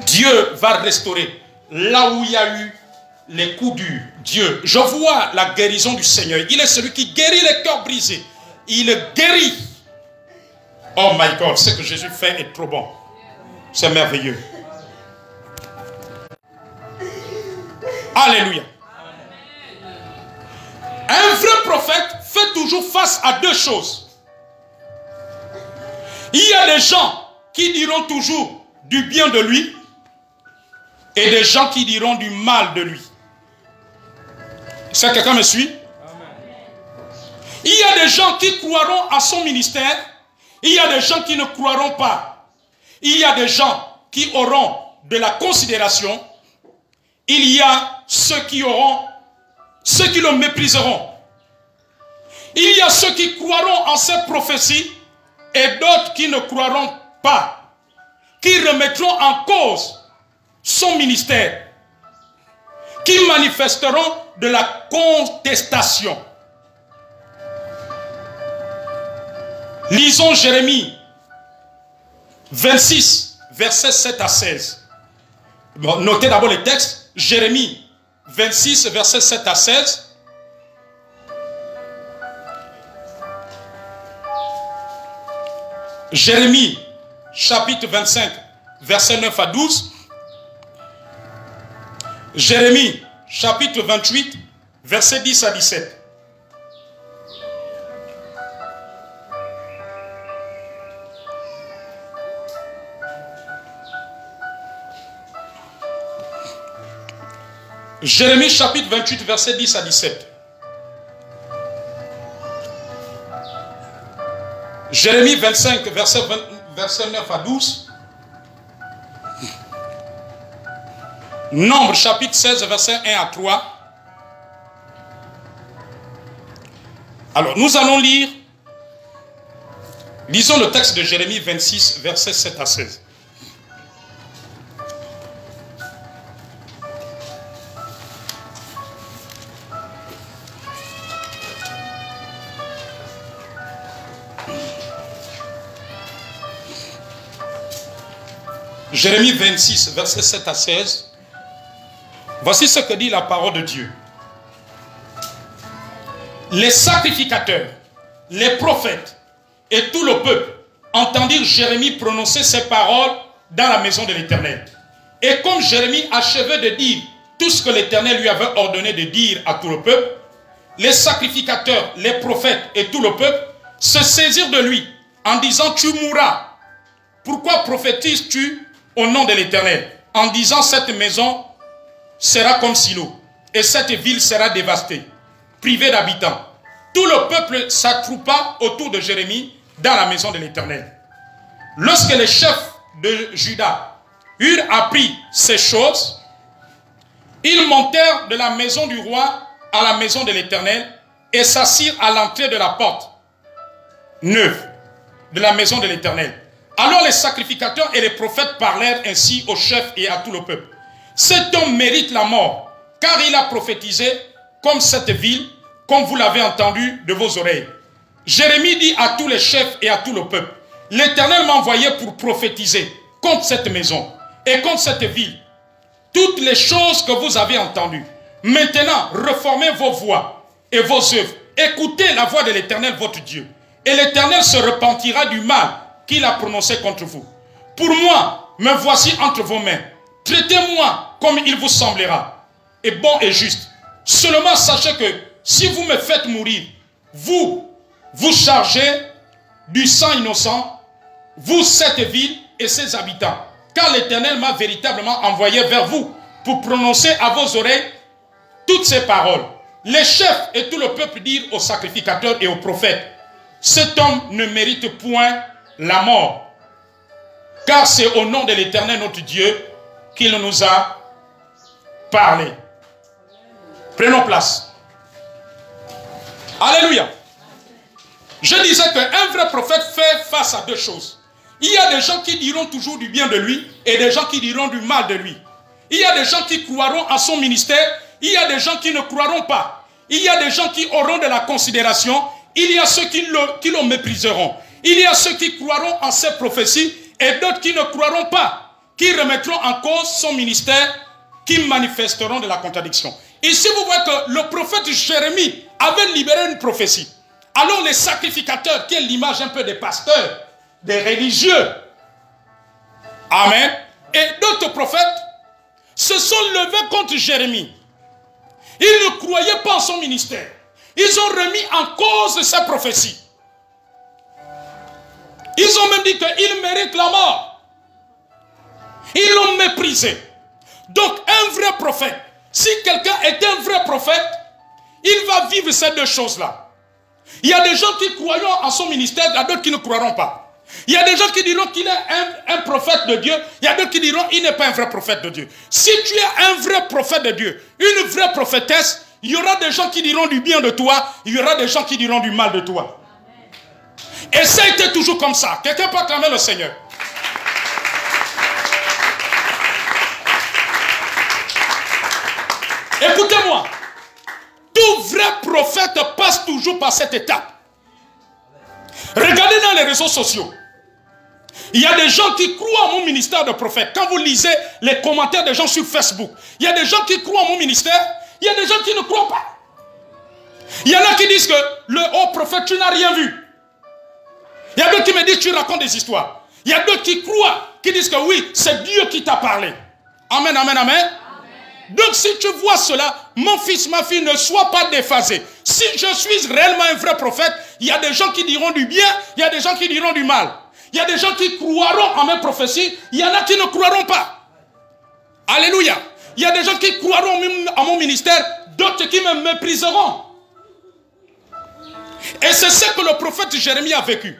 Dieu va restaurer là où il y a eu les coups durs. Dieu, je vois la guérison du Seigneur. Il est celui qui guérit les cœurs brisés. Il guérit. Oh my God, ce que Jésus fait est trop bon. C'est merveilleux. Alléluia. Un vrai prophète fait toujours face à deux choses. Il y a des gens qui diront toujours du bien de lui et des gens qui diront du mal de lui. Est-ce que quelqu'un me suit? Il y a des gens qui croiront à son ministère. Il y a des gens qui ne croiront pas. Il y a des gens qui auront de la considération. Il y a ceux qui le mépriseront. Il y a ceux qui croiront en ces prophéties et d'autres qui ne croiront pas, qui remettront en cause son ministère, qui manifesteront de la contestation. Lisons Jérémie 26, versets 7 à 16. Bon, notez d'abord les textes. Jérémie 26, versets 7 à 16. Jérémie, chapitre 25, versets 9 à 12. Jérémie, chapitre 28, versets 10 à 17. Jérémie, chapitre 28, versets 10 à 17. Jérémie 25, verset 9 à 12. Nombre, chapitre 16, verset 1 à 3. Alors, nous allons lire. Lisons le texte de Jérémie 26, verset 7 à 16. Jérémie 26, verset 7 à 16. Voici ce que dit la parole de Dieu. Les sacrificateurs, les prophètes et tout le peuple entendirent Jérémie prononcer ces paroles dans la maison de l'Éternel. Et comme Jérémie achevait de dire tout ce que l'Éternel lui avait ordonné de dire à tout le peuple, les sacrificateurs, les prophètes et tout le peuple se saisirent de lui en disant: tu mourras. Pourquoi prophétises-tu au nom de l'Éternel, en disant cette maison sera comme Silo, et cette ville sera dévastée, privée d'habitants? Tout le peuple s'attroupa autour de Jérémie dans la maison de l'Éternel. Lorsque les chefs de Juda eurent appris ces choses, ils montèrent de la maison du roi à la maison de l'Éternel et s'assirent à l'entrée de la porte neuve de la maison de l'Éternel. Alors les sacrificateurs et les prophètes parlèrent ainsi aux chefs et à tout le peuple. Cet homme mérite la mort, car il a prophétisé comme cette ville, comme vous l'avez entendu de vos oreilles. Jérémie dit à tous les chefs et à tout le peuple, l'Éternel m'a envoyé pour prophétiser contre cette maison et contre cette ville, toutes les choses que vous avez entendues. Maintenant, reformez vos voix et vos œuvres. Écoutez la voix de l'Éternel, votre Dieu. Et l'Éternel se repentira du mal qu'il a prononcé contre vous. Pour moi, me voici entre vos mains. Traitez-moi comme il vous semblera, et bon et juste. Seulement sachez que si vous me faites mourir, vous chargez du sang innocent, vous, cette ville et ses habitants. Car l'Éternel m'a véritablement envoyé vers vous pour prononcer à vos oreilles toutes ces paroles. Les chefs et tout le peuple dirent aux sacrificateurs et aux prophètes, cet homme ne mérite point la mort, car c'est au nom de l'Éternel notre Dieu qu'il nous a parlé. Prenons place. Alléluia. Je disais qu'un vrai prophète fait face à deux choses. Il y a des gens qui diront toujours du bien de lui et des gens qui diront du mal de lui. Il y a des gens qui croiront à son ministère, il y a des gens qui ne croiront pas. Il y a des gens qui auront de la considération, il y a ceux qui le mépriseront. Il y a ceux qui croiront en ses prophéties et d'autres qui ne croiront pas, qui remettront en cause son ministère, qui manifesteront de la contradiction. Ici, vous voyez que le prophète Jérémie avait libéré une prophétie. Alors les sacrificateurs, qui est l'image un peu des pasteurs, des religieux, amen, et d'autres prophètes, se sont levés contre Jérémie. Ils ne croyaient pas en son ministère. Ils ont remis en cause sa prophétie. Ils ont même dit qu'il mérite la mort. Ils l'ont méprisé. Donc un vrai prophète, si quelqu'un est un vrai prophète, il va vivre ces deux choses-là. Il y a des gens qui croiront en son ministère, il y a d'autres qui ne croiront pas. Il y a des gens qui diront qu'il est un prophète de Dieu, il y a d'autres qui diront qu'il n'est pas un vrai prophète de Dieu. Si tu es un vrai prophète de Dieu, une vraie prophétesse, il y aura des gens qui diront du bien de toi, il y aura des gens qui diront du mal de toi. Et ça a été toujours comme ça. Quelqu'un peut acclamer le Seigneur. Écoutez-moi. Tout vrai prophète passe toujours par cette étape. Regardez dans les réseaux sociaux. Il y a des gens qui croient à mon ministère de prophète. Quand vous lisez les commentaires des gens sur Facebook, il y a des gens qui croient à mon ministère, il y a des gens qui ne croient pas. Il y en a qui disent que le haut prophète, tu n'as rien vu. Il y a d'autres qui me disent tu racontes des histoires. Il y a d'autres qui croient, qui disent que oui, c'est Dieu qui t'a parlé. Amen, amen, amen. Donc si tu vois cela, mon fils, ma fille, ne sois pas déphasé. Si je suis réellement un vrai prophète, il y a des gens qui diront du bien, il y a des gens qui diront du mal. Il y a des gens qui croiront en mes prophéties, il y en a qui ne croiront pas. Alléluia. Il y a des gens qui croiront en mon ministère, d'autres qui me mépriseront. Et c'est ce que le prophète Jérémie a vécu.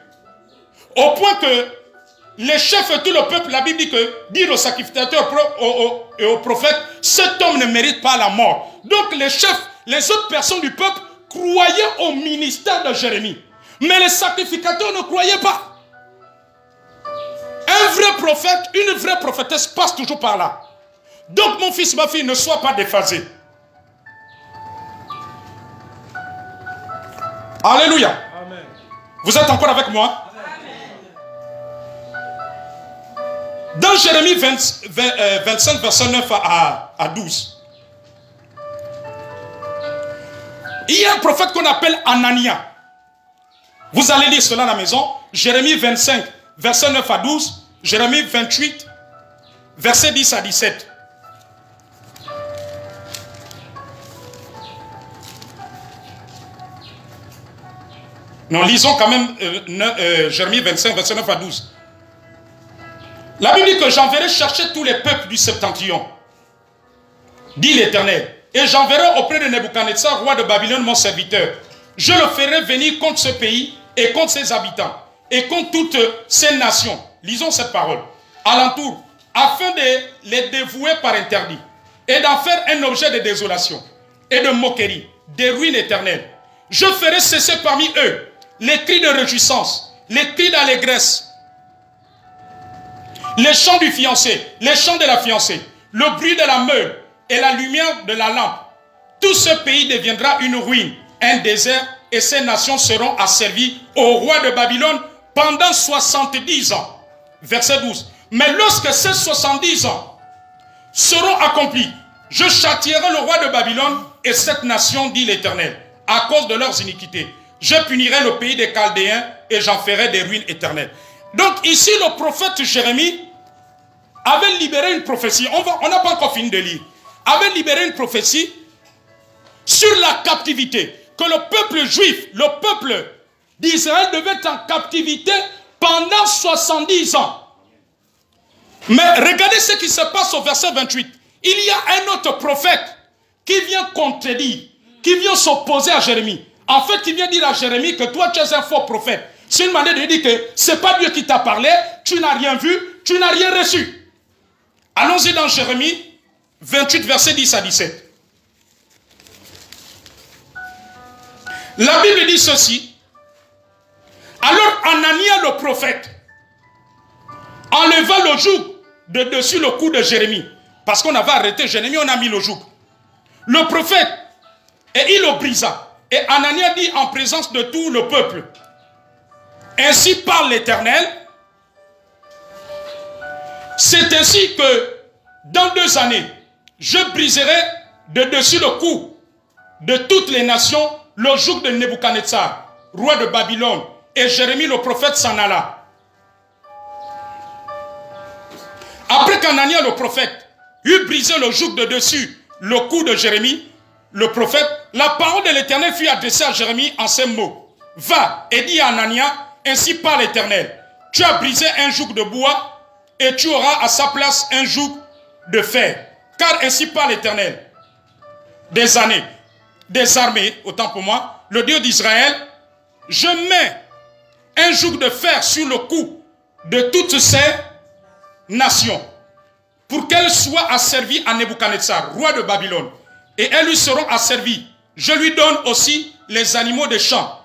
Au point que les chefs et tout le peuple, la Bible dit que, dire aux sacrificateurs et aux prophètes, cet homme ne mérite pas la mort. Donc les chefs, les autres personnes du peuple croyaient au ministère de Jérémie. Mais les sacrificateurs ne croyaient pas. Un vrai prophète, une vraie prophétesse passe toujours par là. Donc mon fils, ma fille, ne sois pas déphasé. Alléluia. Amen. Vous êtes encore avec moi? Dans Jérémie 25, verset 9 à 12, il y a un prophète qu'on appelle Anania. Vous allez lire cela à la maison. Jérémie 25, verset 9 à 12. Jérémie 28, verset 10 à 17. Nous lisons quand même Jérémie 25, verset 9 à 12. La Bible dit que j'enverrai chercher tous les peuples du septentrion, dit l'Éternel, et j'enverrai auprès de Nebuchadnezzar, roi de Babylone, mon serviteur. Je le ferai venir contre ce pays et contre ses habitants et contre toutes ces nations. Lisons cette parole. Alentour, afin de les dévouer par interdit et d'en faire un objet de désolation et de moquerie, des ruines éternelles. Je ferai cesser parmi eux les cris de réjouissance, les cris d'allégresse les chants du fiancé, les chants de la fiancée, le bruit de la meule et la lumière de la lampe. Tout ce pays deviendra une ruine, un désert, et ces nations seront asservies au roi de Babylone pendant 70 ans. Verset 12. Mais lorsque ces 70 ans seront accomplis, je châtierai le roi de Babylone et cette nation, dit l'Éternel, à cause de leurs iniquités. Je punirai le pays des Chaldéens et j'en ferai des ruines éternelles. Donc ici, le prophète Jérémie avait libéré une prophétie. On n'a pas encore fini de lire. Avait libéré une prophétie sur la captivité. Que le peuple juif, le peuple d'Israël devait être en captivité pendant 70 ans. Mais regardez ce qui se passe au verset 28. Il y a un autre prophète qui vient contredire, qui vient s'opposer à Jérémie. En fait, il vient dire à Jérémie que toi, tu es un faux prophète. C'est une manière de dire que ce n'est pas Dieu qui t'a parlé, tu n'as rien vu, tu n'as rien reçu. Allons-y dans Jérémie 28, verset 10 à 17. La Bible dit ceci. Alors Anania le prophète enleva le joug de dessus le cou de Jérémie. Parce qu'on avait arrêté Jérémie, on a mis le joug. Le prophète, et il le brisa. Et Anania dit en présence de tout le peuple, ainsi parle l'Éternel, c'est ainsi que dans 2 années, je briserai de dessus le cou de toutes les nations le joug de Nebuchadnezzar, roi de Babylone, et Jérémie le prophète s'en alla. Après qu'Anania le prophète eut brisé le joug de dessus le cou de Jérémie, le prophète, la parole de l'Éternel fut adressée à Jérémie en ces mots. Va et dis à Anania, ainsi parle l'Éternel, tu as brisé un joug de bois et tu auras à sa place un joug de fer. Car ainsi parle l'Éternel, des années, des armées, autant pour moi, le Dieu d'Israël, je mets un joug de fer sur le cou de toutes ces nations pour qu'elles soient asservies à Nebuchadnezzar, roi de Babylone, et elles lui seront asservies. Je lui donne aussi les animaux des champs.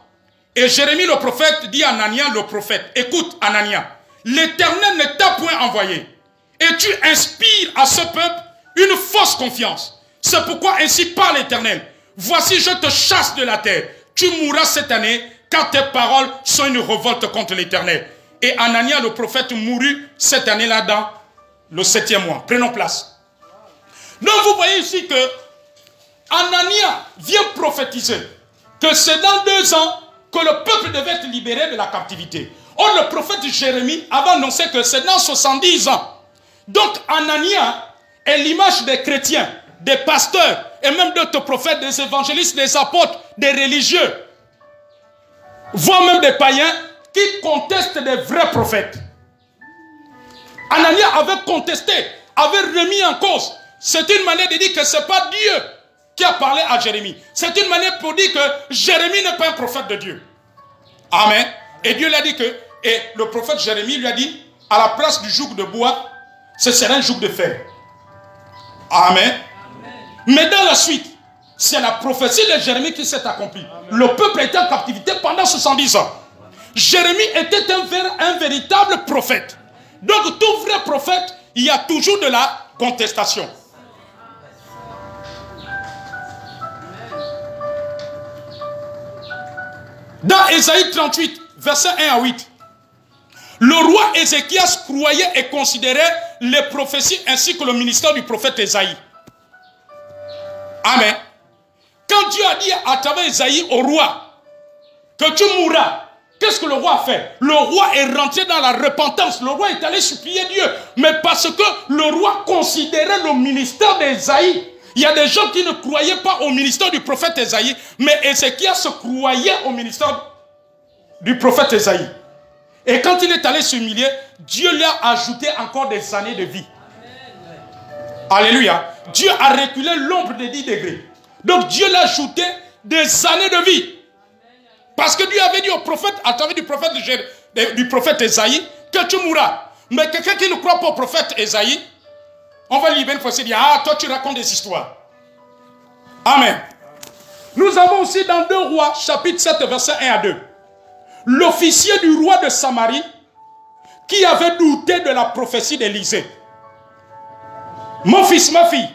Et Jérémie le prophète dit à Anania le prophète, écoute Anania, l'Éternel ne t'a point envoyé et tu inspires à ce peuple une fausse confiance. C'est pourquoi ainsi parle l'Éternel. Voici, je te chasse de la terre. Tu mourras cette année, car tes paroles sont une révolte contre l'Éternel. Et Anania, le prophète, mourut cette année-là dans le 7e mois. Prenons place. Donc, vous voyez ici que Anania vient prophétiser que c'est dans 2 ans que le peuple devait être libéré de la captivité. Or, le prophète Jérémie avait annoncé que c'est dans 70 ans. Donc, Anania est l'image des chrétiens, des pasteurs, et même d'autres prophètes, des évangélistes, des apôtres, des religieux, voire même des païens qui contestent des vrais prophètes. Anania avait contesté, avait remis en cause. C'est une manière de dire que ce n'est pas Dieu qui a parlé à Jérémie. C'est une manière pour dire que Jérémie n'est pas un prophète de Dieu. Amen. Et Dieu lui a dit que, et le prophète Jérémie lui a dit, à la place du joug de bois, ce sera un joug de fer. Amen. Mais dans la suite, c'est la prophétie de Jérémie qui s'est accomplie. Le peuple était en captivité pendant 70 ans. Jérémie était un véritable prophète. Donc tout vrai prophète, il y a toujours de la contestation. Dans Ésaïe 38, versets 1 à 8, le roi Ézéchias croyait et considérait les prophéties ainsi que le ministère du prophète Ésaïe. Amen. Quand Dieu a dit à travers Ésaïe au roi que tu mourras, qu'est-ce que le roi a fait? Le roi est rentré dans la repentance. Le roi est allé supplier Dieu. Mais parce que le roi considérait le ministère d'Ésaïe. Il y a des gens qui ne croyaient pas au ministère du prophète Ésaïe, mais Ézéchias croyait au ministère du prophète Ésaïe. Et quand il est allé s'humilier, Dieu lui a ajouté encore des années de vie. Alléluia. Dieu a reculé l'ombre de 10 degrés. Donc Dieu l'a ajouté des années de vie. Parce que Dieu avait dit au prophète, à travers du prophète Ésaïe, que tu mourras. Mais quelqu'un qui ne croit pas au prophète Ésaïe, on va lui libérer une fois et dire, ah, toi tu racontes des histoires. Amen. Nous avons aussi dans 2 Rois, chapitre 7, verset 1 à 2. L'officier du roi de Samarie, qui avait douté de la prophétie d'Élisée. Mon fils, ma fille,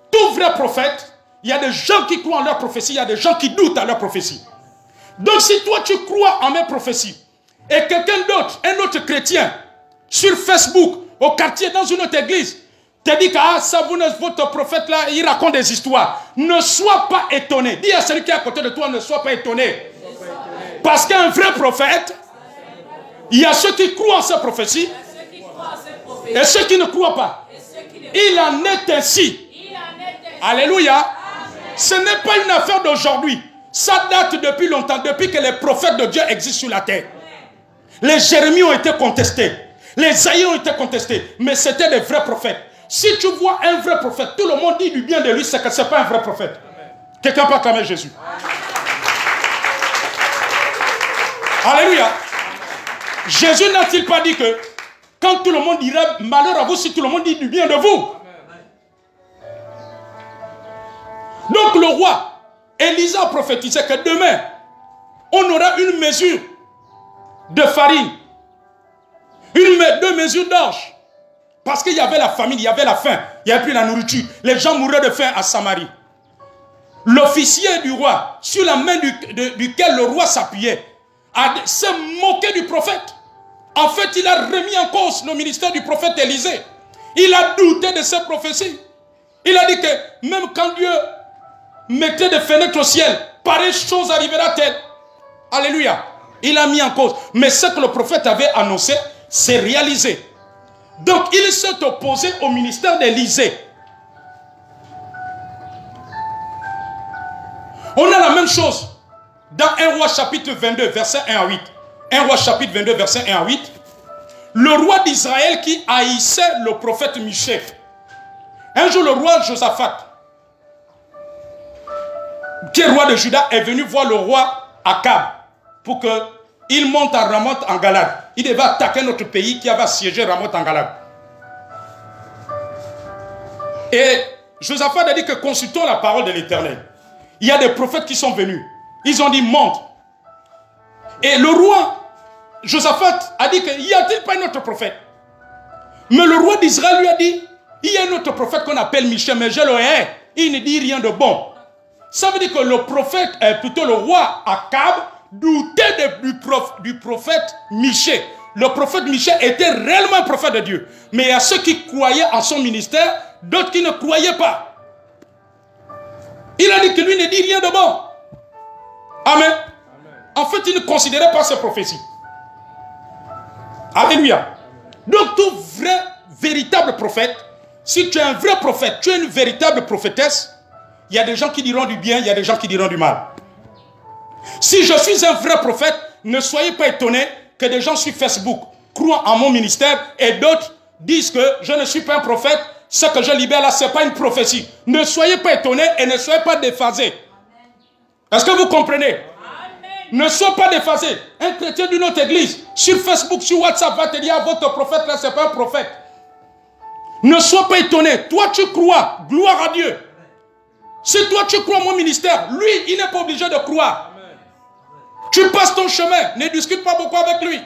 tout vrai prophète, il y a des gens qui croient en leur prophétie, il y a des gens qui doutent à leur prophétie. Donc si toi tu crois en mes prophéties, et quelqu'un d'autre, un autre chrétien, sur Facebook, au quartier, dans une autre église, te dit que ah, ça, votre prophète là, il raconte des histoires. Ne sois pas étonné. Dis à celui qui est à côté de toi, ne sois pas étonné. Parce qu'un vrai prophète, il y a ceux qui croient en ces prophéties et ceux qui ne croient pas. Il en est ainsi. Alléluia. Ce n'est pas une affaire d'aujourd'hui. Ça date depuis longtemps, depuis que les prophètes de Dieu existent sur la terre. Les Jérémies ont été contestés. Les Isaïe ont été contestés. Mais c'était des vrais prophètes. Si tu vois un vrai prophète, tout le monde dit du bien de lui, c'est que ce n'est pas un vrai prophète. Quelqu'un peut acclamer Jésus. Alléluia. Jésus n'a-t-il pas dit que quand tout le monde dira malheur à vous si tout le monde dit du bien de vous? Donc le roi Élisée a prophétisé que demain on aura une mesure de farine, deux mesures d'orge, parce qu'il y avait la famine, il y avait la faim, il n'y avait plus la nourriture, les gens mouraient de faim à Samarie. L'officier du roi, sur la main duquel le roi s'appuyait, s'est moqué du prophète. En fait, il a remis en cause le ministère du prophète Élisée. Il a douté de ses prophéties. Il a dit que même quand Dieu mettait des fenêtres au ciel, pareille chose arrivera-t-elle. Alléluia. Il a mis en cause. Mais ce que le prophète avait annoncé, c'est réalisé. Donc il s'est opposé au ministère d'Élisée. On a la même chose dans 1 Roi chapitre 22, verset 1 à 8. 1 Roi chapitre 22, verset 1 à 8. Le roi d'Israël qui haïssait le prophète Michée. Un jour, le roi Josaphat, qui est roi de Juda, est venu voir le roi Akab pour qu'il monte à Ramoth en Galade. Il devait attaquer notre pays qui avait assiégé Ramoth en Galade. Et Josaphat a dit que consultons la parole de l'Éternel. Il y a des prophètes qui sont venus. Ils ont dit monte. Et le roi Josaphat a dit qu'il n'y a-t-il pas un autre prophète? Mais le roi d'Israël lui a dit, il y a un autre prophète qu'on appelle Michée, mais je le hais. Il ne dit rien de bon. Ça veut dire que le prophète, plutôt le roi Akab, doutait du prophète Michée. Le prophète Michée était réellement un prophète de Dieu. Mais il y a ceux qui croyaient en son ministère, d'autres qui ne croyaient pas. Il a dit que lui ne dit rien de bon. Amen. En fait, il ne considérait pas ses prophéties. Alléluia. Donc, tout vrai, véritable prophète, si tu es un vrai prophète, tu es une véritable prophétesse, il y a des gens qui diront du bien, il y a des gens qui diront du mal. Si je suis un vrai prophète, ne soyez pas étonnés que des gens sur Facebook croient en mon ministère et d'autres disent que je ne suis pas un prophète, ce que je libère là, ce n'est pas une prophétie. Ne soyez pas étonnés et ne soyez pas déphasés. Est-ce que vous comprenez? Ne sois pas déphasé. Un chrétien d'une autre église, sur Facebook, sur WhatsApp, va te dire, ah, votre prophète là, ce n'est pas un prophète. Ne sois pas étonné. Toi, tu crois. Gloire à Dieu. Si toi, tu crois mon ministère, lui, il n'est pas obligé de croire. Tu passes ton chemin. Ne discute pas beaucoup avec lui.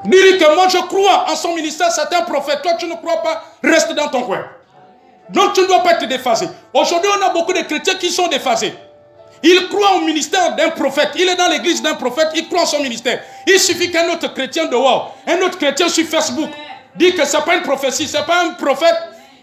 Dis-lui que moi, je crois en son ministère, c'est un prophète. Toi, tu ne crois pas, reste dans ton coin. Donc, tu ne dois pas être déphasé. Aujourd'hui, on a beaucoup de chrétiens qui sont déphasés. Il croit au ministère d'un prophète. Il est dans l'église d'un prophète. Il croit en son ministère. Il suffit qu'un autre chrétien dehors, un autre chrétien sur Facebook, dit que ce n'est pas une prophétie, ce n'est pas un prophète.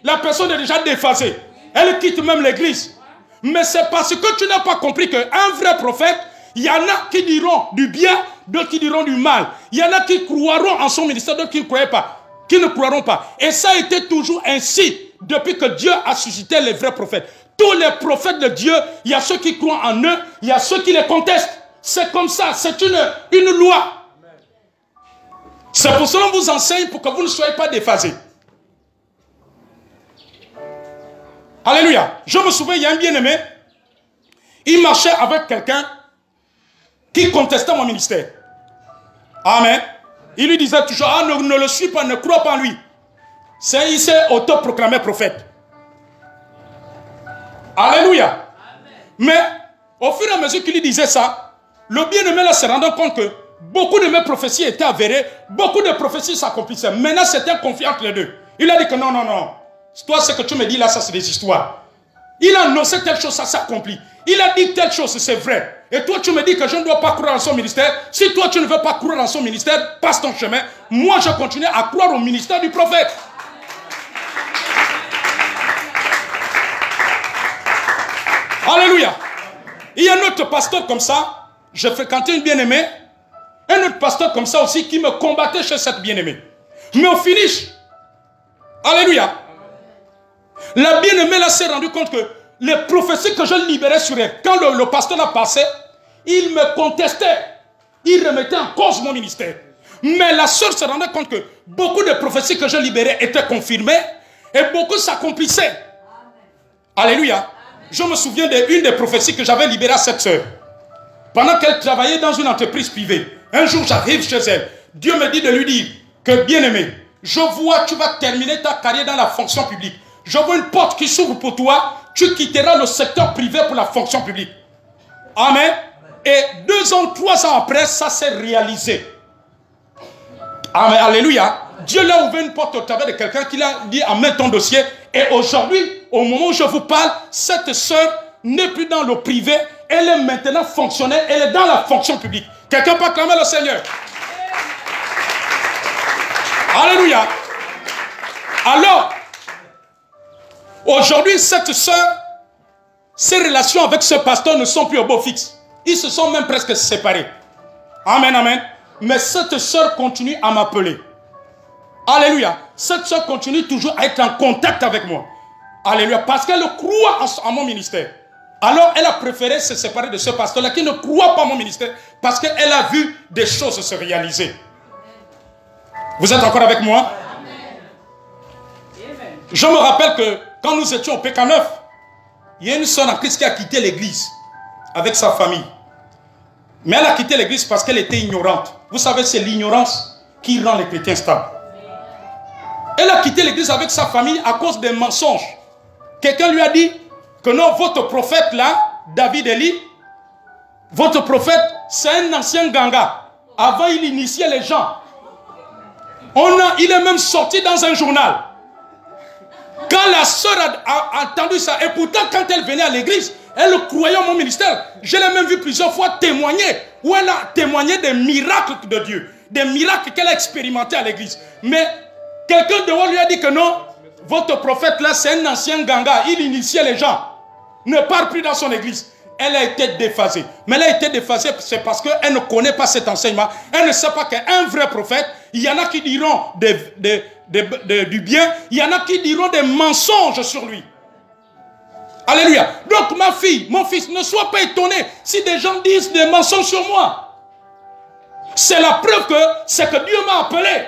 La personne est déjà déphasée. Elle quitte même l'église. Mais c'est parce que tu n'as pas compris qu'un vrai prophète, il y en a qui diront du bien, d'autres qui diront du mal. Il y en a qui croiront en son ministère, d'autres qui ne croient pas, qui ne croiront pas. Et ça a été toujours ainsi depuis que Dieu a suscité les vrais prophètes. Tous les prophètes de Dieu, il y a ceux qui croient en eux, il y a ceux qui les contestent. C'est comme ça, c'est une loi. C'est pour cela qu'on vous enseigne pour que vous ne soyez pas déphasés. Alléluia. Je me souviens, il y a un bien-aimé, il marchait avec quelqu'un qui contestait mon ministère. Amen. Il lui disait toujours, ah, ne le suis pas, ne crois pas en lui. Il s'est autoproclamé prophète. Alléluia. Amen. Mais au fur et à mesure qu'il lui disait ça, le bien-aimé là se rendait compte que beaucoup de mes prophéties étaient avérées, beaucoup de prophéties s'accomplissaient. Maintenant, c'était un conflit entre les deux. Il a dit que non, non, non. Toi, ce que tu me dis là, ça c'est des histoires. Il a annoncé telle chose, ça s'accomplit. Il a dit telle chose, c'est vrai. Et toi, tu me dis que je ne dois pas croire dans son ministère. Si toi, tu ne veux pas croire dans son ministère, passe ton chemin. Moi, je continue à croire au ministère du prophète. Alléluia. Il y a un autre pasteur comme ça. Je fréquentais une bien-aimée. Un autre pasteur comme ça aussi qui me combattait chez cette bien-aimée. Mais au finish, alléluia, la bien-aimée là s'est rendue compte que les prophéties que je libérais sur elle, quand le pasteur l'a passé, il me contestait. Il remettait en cause mon ministère. Mais la sœur se rendait compte que beaucoup de prophéties que je libérais étaient confirmées et beaucoup s'accomplissaient. Alléluia. Je me souviens d'une des prophéties que j'avais libérées à cette sœur. Pendant qu'elle travaillait dans une entreprise privée, un jour j'arrive chez elle. Dieu me dit de lui dire que bien-aimé, je vois tu vas terminer ta carrière dans la fonction publique. Je vois une porte qui s'ouvre pour toi. Tu quitteras le secteur privé pour la fonction publique. Amen. Et 2 ans, 3 ans après, ça s'est réalisé. Amen. Alléluia. Dieu l'a ouvert une porte au travers de quelqu'un qui l'a dit amène ton dossier. Et aujourd'hui, au moment où je vous parle, cette sœur n'est plus dans le privé. Elle est maintenant fonctionnaire. Elle est dans la fonction publique. Quelqu'un peut acclamer le Seigneur. Alléluia. Alors, aujourd'hui, cette sœur, ses relations avec ce pasteur ne sont plus au beau fixe. Ils se sont même presque séparés. Amen, amen. Mais cette sœur continue à m'appeler. Alléluia. Cette sœur continue toujours à être en contact avec moi. Alléluia. Parce qu'elle croit en mon ministère. Alors, elle a préféré se séparer de ce pasteur-là qui ne croit pas en mon ministère parce qu'elle a vu des choses se réaliser. Vous êtes encore avec moi? Je me rappelle que quand nous étions au PK9, il y a une sœur en Christ qui a quitté l'église avec sa famille. Mais elle a quitté l'église parce qu'elle était ignorante. Vous savez, c'est l'ignorance qui rend les chrétiens stables. Elle a quitté l'église avec sa famille à cause des mensonges. Quelqu'un lui a dit que non, votre prophète là, David Eli, votre prophète, c'est un ancien ganga. Avant, il initiait les gens. Il est même sorti dans un journal. Quand la sœur a entendu ça, et pourtant quand elle venait à l'église, elle croyait en mon ministère. Je l'ai même vu plusieurs fois témoigner, où elle a témoigné des miracles de Dieu, des miracles qu'elle a expérimentés à l'église. Mais quelqu'un dehors lui a dit que non, votre prophète là c'est un ancien ganga, il initiait les gens. Ne part plus dans son église. Elle a été déphasée. Mais elle a été déphasée, c'est parce qu'elle ne connaît pas cet enseignement. Elle ne sait pas qu'un vrai prophète, il y en a qui diront du bien, il y en a qui diront des mensonges sur lui. Alléluia. Donc ma fille, mon fils, ne sois pas étonné si des gens disent des mensonges sur moi. C'est la preuve que c'est que Dieu m'a appelé.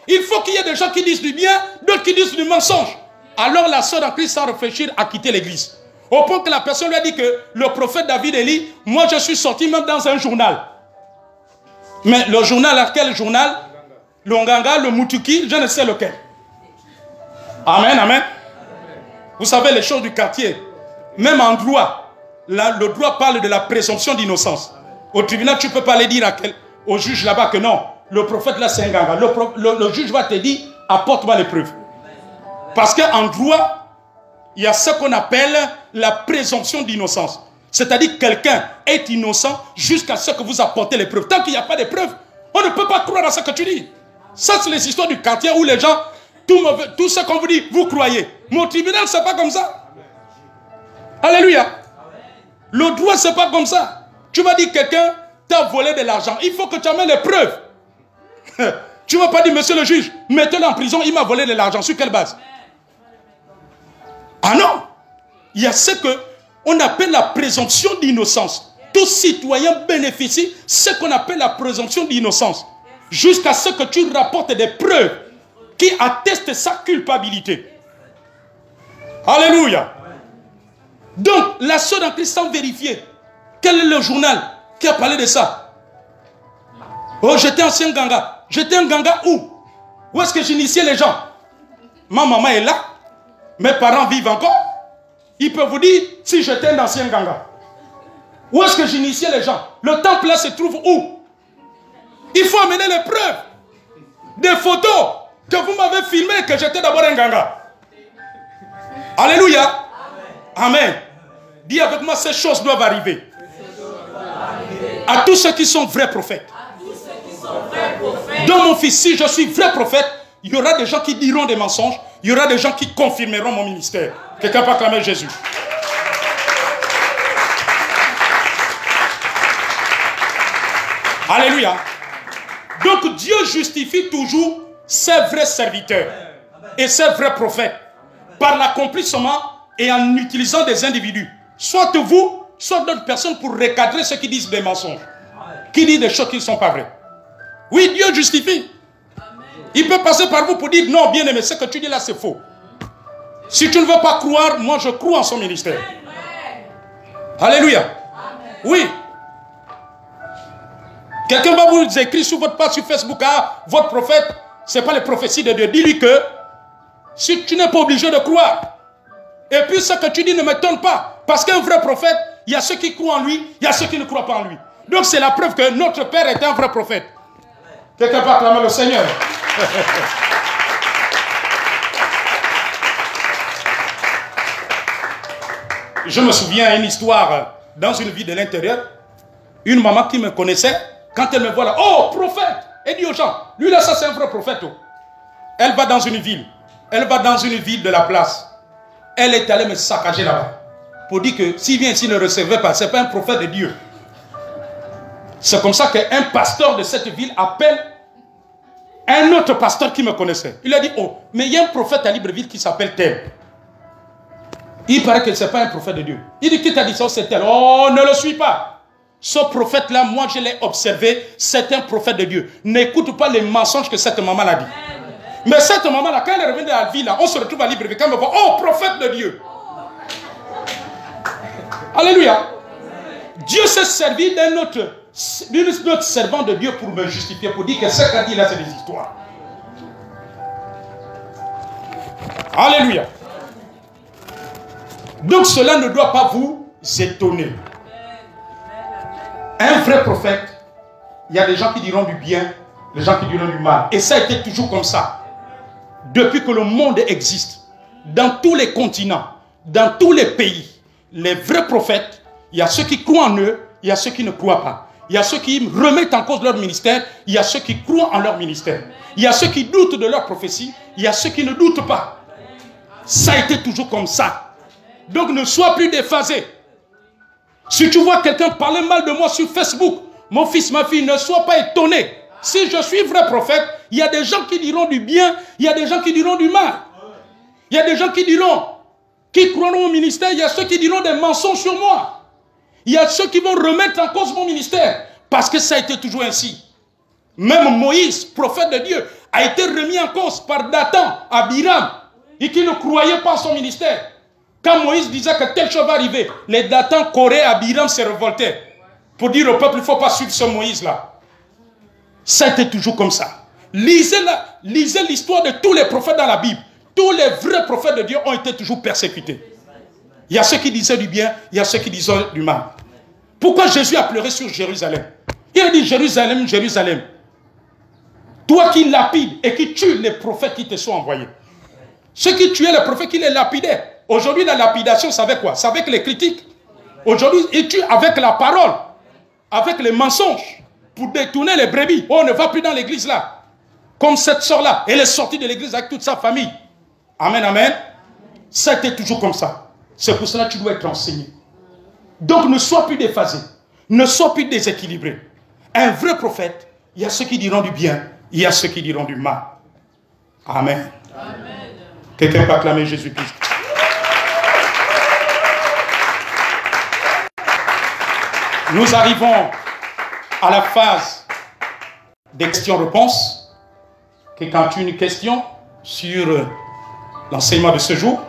Il faut qu'il y ait des gens qui disent du bien, d'autres qui disent du mensonge. Alors la sœur en Christ, sans réfléchir, a quitté l'église. Au point que la personne lui a dit que le prophète David Eli, moi je suis sorti même dans un journal. Mais le journal, quel journal? Le Nganga, le Mutuki, je ne sais lequel. Amen, amen. Vous savez les choses du quartier. Même en droit, là, le droit parle de la présomption d'innocence. Au tribunal, tu ne peux pas aller dire au juge là-bas que non, le prophète là c'est un Nganga. Le juge va te dire, apporte-moi les preuves. Parce qu'en droit, il y a ce qu'on appelle la présomption d'innocence. C'est-à-dire que quelqu'un est innocent jusqu'à ce que vous apportez les preuves. Tant qu'il n'y a pas de preuves, on ne peut pas croire à ce que tu dis. Ça, c'est les histoires du quartier où les gens, tout ce qu'on vous dit, vous croyez. Mais au tribunal, ce n'est pas comme ça. Alléluia. Le droit, ce n'est pas comme ça. Tu vas dire que quelqu'un t'a volé de l'argent. Il faut que tu amènes les preuves. Tu ne vas pas dire, monsieur le juge, mettez-le en prison, il m'a volé de l'argent. Sur quelle base? Ah non, il y a ce qu'on appelle la présomption d'innocence. Tout citoyen bénéficie de ce qu'on appelle la présomption d'innocence. Jusqu'à ce que tu rapportes des preuves qui attestent sa culpabilité. Alléluia. Donc, la sœur en Christ sans vérifier. Quel est le journal qui a parlé de ça? Oh, j'étais ancien ganga. J'étais un ganga où? Où est-ce que j'initiais les gens? Ma maman est là. Mes parents vivent encore. Ils peuvent vous dire si j'étais un ancien ganga. Où est-ce que j'initiais les gens? Le temple là se trouve où? Il faut amener les preuves. Des photos que vous m'avez filmées que j'étais d'abord un ganga. Alléluia. Amen. Dis avec moi, ces choses doivent arriver. À tous ceux qui sont vrais prophètes. Dans mon fils, si je suis vrai prophète, il y aura des gens qui diront des mensonges. Il y aura des gens qui confirmeront mon ministère. Quelqu'un peut acclamer Jésus. Alléluia. Donc Dieu justifie toujours ses vrais serviteurs et ses vrais prophètes par l'accomplissement et en utilisant des individus. Soit vous, soit d'autres personnes pour recadrer ceux qui disent des mensonges. Qui disent des choses qui ne sont pas vraies. Oui, Dieu justifie. Il peut passer par vous pour dire non, bien aimé, ce que tu dis là c'est faux. Si tu ne veux pas croire, moi je crois en son ministère. Alléluia. Oui. Quelqu'un va vous écrire sur votre page sur Facebook, ah, votre prophète, ce n'est pas les prophéties de Dieu. Dis-lui que si tu n'es pas obligé de croire. Et puis ce que tu dis ne m'étonne pas. Parce qu'un vrai prophète, il y a ceux qui croient en lui, il y a ceux qui ne croient pas en lui. Donc c'est la preuve que notre Père est un vrai prophète. Quelqu'un peut acclamer le Seigneur. Je me souviens d'une histoire dans une ville de l'intérieur. Une maman qui me connaissait, quand elle me voit là, oh, prophète! Elle dit aux gens, lui là, ça c'est un vrai prophète. Oh. Elle va dans une ville. Elle va dans une ville de la place. Elle est allée me saccager là-bas. Pour dire que s'il vient ici ne recevait pas, ce n'est pas un prophète de Dieu. C'est comme ça qu'un pasteur de cette ville appelle un autre pasteur qui me connaissait. Il a dit, oh, mais il y a un prophète à Libreville qui s'appelle tel. Il paraît que ce n'est pas un prophète de Dieu. Il dit, qui t'a dit ça, c'est tel. Oh, ne le suis pas. Ce prophète-là, moi je l'ai observé, c'est un prophète de Dieu. N'écoute pas les mensonges que cette maman a dit. Mais cette maman-là, quand elle est revenue dans la ville, là, on se retrouve à Libreville, quand elle me voit, oh, prophète de Dieu. Alléluia. Dieu s'est servi d'un autre servant de Dieu pour me justifier, pour dire que ce qu'a dit là, c'est des histoires. Alléluia. Donc cela ne doit pas vous étonner. Un vrai prophète, il y a des gens qui diront du bien, des gens qui diront du mal. Et ça a été toujours comme ça. Depuis que le monde existe, dans tous les continents, dans tous les pays, les vrais prophètes, il y a ceux qui croient en eux, il y a ceux qui ne croient pas. Il y a ceux qui remettent en cause leur ministère, il y a ceux qui croient en leur ministère. Il y a ceux qui doutent de leur prophétie, il y a ceux qui ne doutent pas. Ça a été toujours comme ça. Donc ne sois plus déphasé. Si tu vois quelqu'un parler mal de moi sur Facebook, mon fils, ma fille, ne sois pas étonné. Si je suis vrai prophète, il y a des gens qui diront du bien, il y a des gens qui diront du mal. Il y a des gens qui diront, qui croiront au ministère, il y a ceux qui diront des mensonges sur moi. Il y a ceux qui vont remettre en cause mon ministère, parce que ça a été toujours ainsi. Même Moïse, prophète de Dieu, a été remis en cause par Dathan, Abiram, et qui ne croyait pas en son ministère. Quand Moïse disait que telle chose va arriver, les Dathan, Corée, Abiram se révoltaient pour dire au peuple, il ne faut pas suivre ce Moïse-là. Ça a été toujours comme ça. Lisez l'histoire de tous les prophètes dans la Bible. Tous les vrais prophètes de Dieu ont été toujours persécutés. Il y a ceux qui disaient du bien, il y a ceux qui disaient du mal. Pourquoi Jésus a pleuré sur Jérusalem? Il a dit, Jérusalem, Jérusalem, toi qui lapides et qui tues les prophètes qui te sont envoyés. Ceux qui tuaient les prophètes, qui les lapidaient. Aujourd'hui, la lapidation, c'est avec quoi? C'est avec les critiques. Aujourd'hui, ils tuent avec la parole, avec les mensonges, pour détourner les brebis. Oh, on ne va plus dans l'église là. Comme cette sœur-là, elle est sortie de l'église avec toute sa famille. Amen, amen. Ça a été toujours comme ça. C'est pour cela que tu dois être enseigné. Donc ne sois plus déphasé. Ne sois plus déséquilibré. Un vrai prophète, il y a ceux qui diront du bien, il y a ceux qui diront du mal. Amen. Amen. Quelqu'un peut acclamer Jésus-Christ. Nous arrivons à la phase des questions-réponses. Quelqu'un a une question sur l'enseignement de ce jour?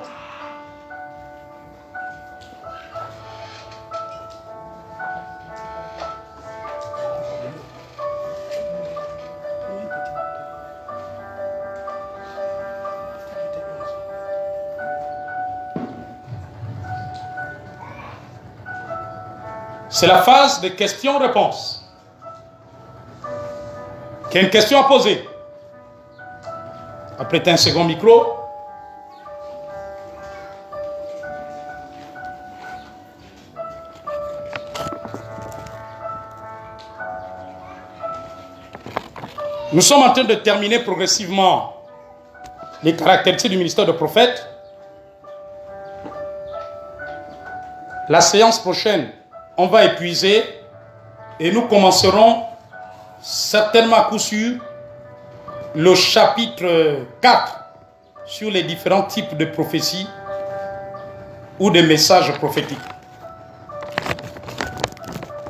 C'est la phase de questions-réponses. Quelqu'un a une question à poser? Apprêtez un second micro. Nous sommes en train de terminer progressivement les caractéristiques du ministère de prophète. La séance prochaine, on va épuiser et nous commencerons certainement à coup sûr le chapitre 4 sur les différents types de prophéties ou de messages prophétiques.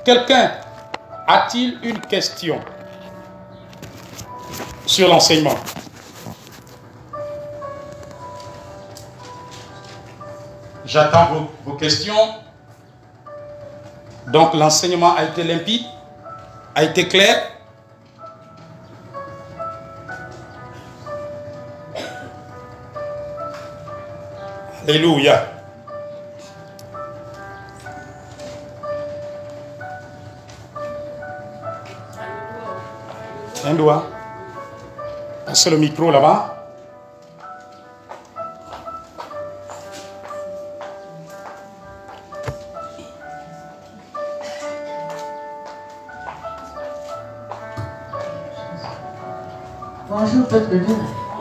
Quelqu'un a-t-il une question sur l'enseignement? J'attends vos questions. Donc l'enseignement a été limpide, a été clair. Alléluia. Un doigt. Passez le micro là-bas. Bonjour, peuple de Dieu.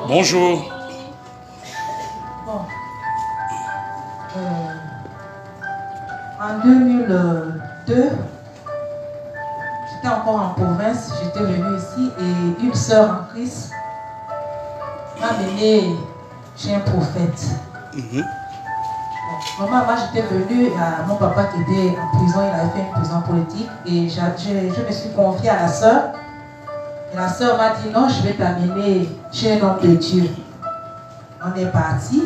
Bonjour. Bon. En 2002, j'étais encore en province, j'étais venue ici et une sœur en Christ m'a mené chez un prophète. Bon, moi j'étais venue à mon papa qui était en prison, il avait fait une prison politique et je me suis confiée à la sœur. Et la sœur m'a dit non, je vais t'amener chez un homme de Dieu. On est parti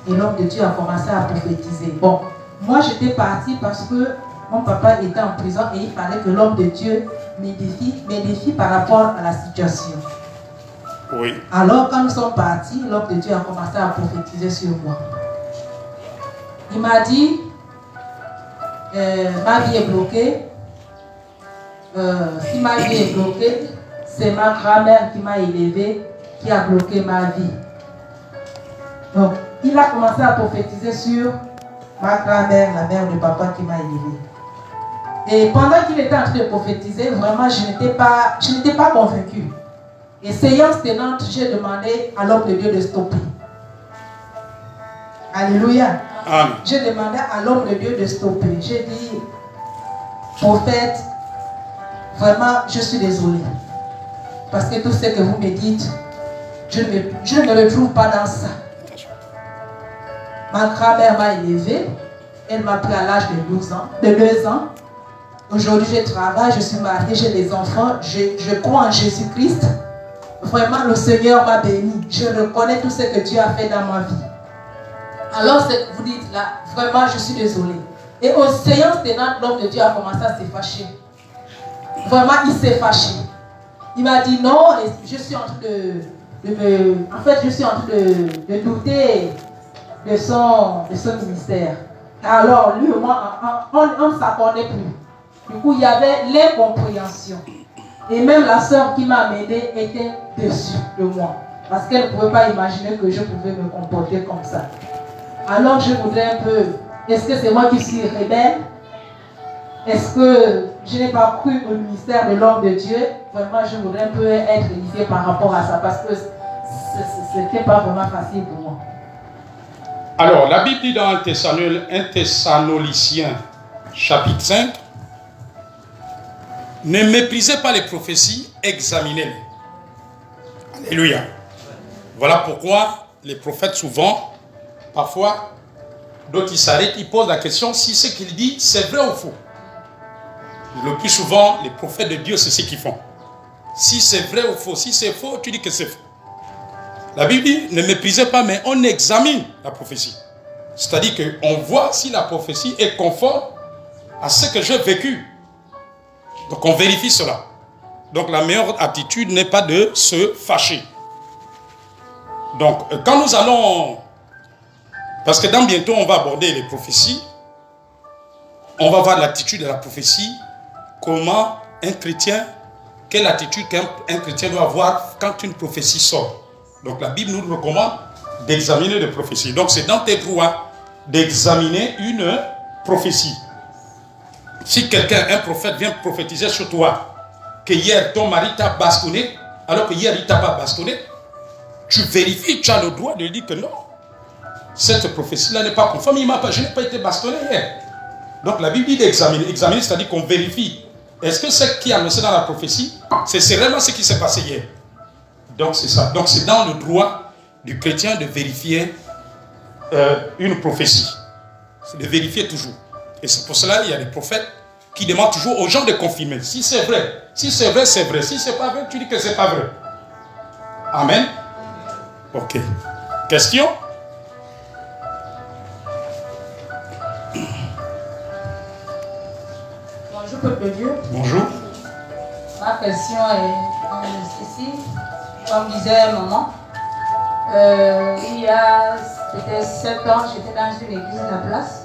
et l'homme de Dieu a commencé à prophétiser. Bon, moi j'étais partie parce que mon papa était en prison et il fallait que l'homme de Dieu m'édifie par rapport à la situation. Oui. Alors quand nous sommes partis, l'homme de Dieu a commencé à prophétiser sur moi. Il m'a dit, ma vie est bloquée. Si ma vie est bloquée, c'est ma grand-mère qui m'a élevé, qui a bloqué ma vie. Donc, il a commencé à prophétiser sur ma grand-mère, la mère de papa qui m'a élevé. Et pendant qu'il était en train de prophétiser, vraiment, je n'étais pas convaincue. Et séance tenante, j'ai demandé à l'homme de Dieu de stopper. Alléluia. Amen. J'ai demandé à l'homme de Dieu de stopper. J'ai dit, prophète, vraiment, je suis désolée. Parce que tout ce que vous me dites, je ne le trouve pas dans ça. Ma grand-mère m'a élevée. Elle m'a pris à l'âge de 2 ans. Aujourd'hui, je travaille, je suis mariée, j'ai des enfants. Je crois en Jésus-Christ. Vraiment, le Seigneur m'a béni. Je reconnais tout ce que Dieu a fait dans ma vie. Alors, ce que vous dites là, vraiment, je suis désolée. Et aux séances tenantes, l'homme de Dieu a commencé à se fâcher. Vraiment, il s'est fâché. Il m'a dit non, je suis en train je suis en train de douter de son ministère. Alors, lui et moi, on ne s'accordait plus. Du coup, il y avait l'incompréhension. Et même la sœur qui m'a aidé était dessus de moi. Parce qu'elle ne pouvait pas imaginer que je pouvais me comporter comme ça. Alors, je voudrais un peu, est-ce que c'est moi qui suis rebelle? Est-ce que je n'ai pas cru au ministère de l'homme de Dieu? Vraiment, je voudrais un peu être édifié par rapport à ça, parce que ce n'était pas vraiment facile pour moi. Alors, la Bible dit dans 1 Thessaloniciens, chapitre 5, ne méprisez pas les prophéties, examinez-les. Alléluia. Voilà pourquoi les prophètes souvent, parfois, d'autres ils s'arrêtent, ils posent la question si ce qu'il dit, c'est vrai ou faux. Le plus souvent, les prophètes de Dieu, c'est ce qu'ils font. Si c'est vrai ou faux, si c'est faux, tu dis que c'est faux. La Bible dit, ne méprisez pas, mais on examine la prophétie. C'est-à-dire qu'on voit si la prophétie est conforme à ce que j'ai vécu. Donc on vérifie cela. Donc la meilleure attitude n'est pas de se fâcher. Donc quand nous allons... Parce que dans bientôt on va aborder les prophéties. On va voir l'attitude de la prophétie. Comment un chrétien quelle attitude qu'un chrétien doit avoir quand une prophétie sort. Donc la Bible nous recommande d'examiner les prophéties. Donc c'est dans tes droits d'examiner une prophétie. Si quelqu'un, un prophète, vient prophétiser sur toi que hier ton mari t'a bastonné, alors que hier il ne t'a pas bastonné, tu vérifies, tu as le droit de dire que non, cette prophétie-là n'est pas conforme, je n'ai pas été bastonné hier. Donc la Bible dit d'examiner. Examiner, c'est-à-dire qu'on vérifie. Est-ce que ce qui est annoncé dans la prophétie, c'est réellement ce qui s'est passé hier? Donc c'est ça. Donc c'est dans le droit du chrétien de vérifier une prophétie. C'est de vérifier toujours. Et c'est pour cela qu'il y a des prophètes qui demandent toujours aux gens de confirmer. Si c'est vrai, si c'est vrai, c'est vrai. Si c'est pas vrai, tu dis que c'est pas vrai. Amen. Ok. Question? Bonjour, peuple Dieu. Bonjour. Ma question est ceci. Comme disait maman, il y a peut-être 7 ans, j'étais dans une église de la place.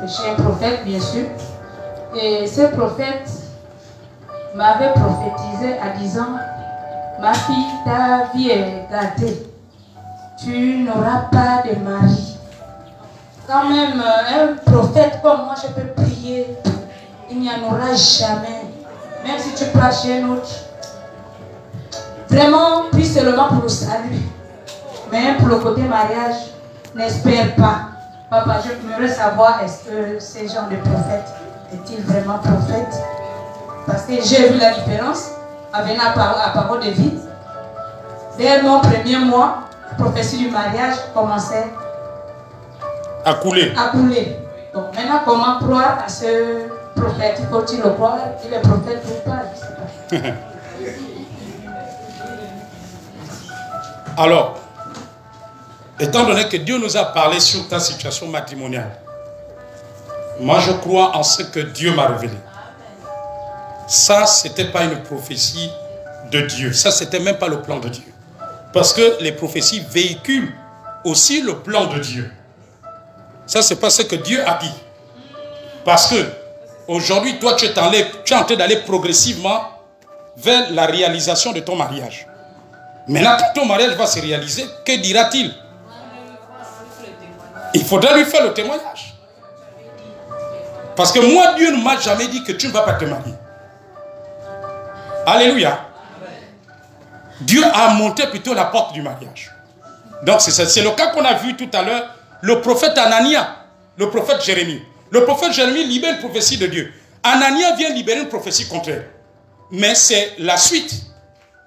Chez un prophète, bien sûr. Et ce prophète m'avait prophétisé en disant: ma fille, ta vie est gâtée. Tu n'auras pas de mari. Quand même, un prophète comme moi, je peux prier. Il n'y en aura jamais. Même si tu pars chez un autre. Vraiment, prie seulement pour le salut. Mais pour le côté mariage, n'espère pas. Papa, je voudrais savoir, est-ce que ces gens de prophètes est-il vraiment prophète? Parce que j'ai vu la différence avec la parole de vie. Dès mon premier mois, la prophétie du mariage commençait à couler. Donc maintenant, comment croire à ce prophète? Faut-il le croire? Il est prophète ou pas? Je ne sais pas. Alors, étant donné que Dieu nous a parlé sur ta situation matrimoniale, moi je crois en ce que Dieu m'a révélé. Ça, ce n'était pas une prophétie de Dieu. Ça, ce n'était même pas le plan de Dieu. Parce que les prophéties véhiculent aussi le plan de Dieu. Ça, ce n'est pas ce que Dieu a dit. Parce que aujourd'hui, toi, tu es en train d'aller progressivement vers la réalisation de ton mariage. Maintenant, quand ton mariage va se réaliser, que dira-t-il? Il faudra lui faire le témoignage. Parce que moi, Dieu ne m'a jamais dit que tu ne vas pas te marier. Alléluia. Dieu a monté plutôt la porte du mariage. Donc c'est le cas qu'on a vu tout à l'heure. Le prophète Anania, le prophète Jérémie. Le prophète Jérémie libère une prophétie de Dieu. Anania vient libérer une prophétie contraire. Mais c'est la suite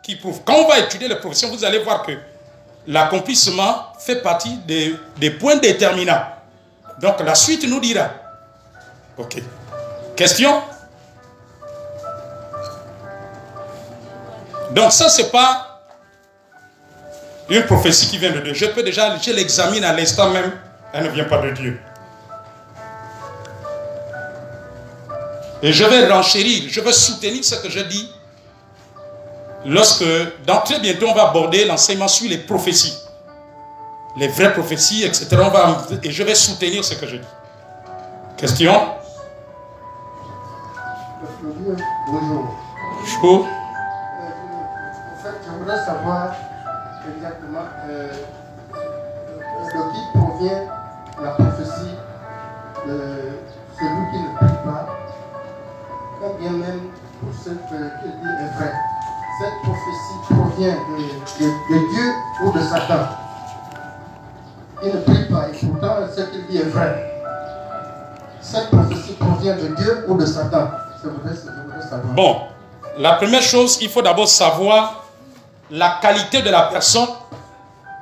qui prouve. Quand on va étudier les prophéties, vous allez voir que l'accomplissement fait partie des points déterminants. Donc la suite nous dira. Ok. Question? Donc ça, c'est pas une prophétie qui vient de Dieu. Je l'examine à l'instant même, elle ne vient pas de Dieu. Et je vais renchérir, je vais soutenir ce que je dis lorsque, dans très bientôt, on va aborder l'enseignement sur les prophéties. Les vraies prophéties, etc. Et je vais soutenir ce que je dis. Question? Bonjour. Bonjour. En fait, je voudrais savoir exactement de qui provient la prophétie de celui qui ne prie pas, quand bien même pour ce qu'il dit est vrai. Cette prophétie provient de Dieu ou de Satan. Il ne prie pas et pourtant ce qu'il dit est vrai. Cette prophétie provient de Dieu ou de Satan? Je voudrais savoir. Bon, la première chose, il faut d'abord savoir la qualité de la personne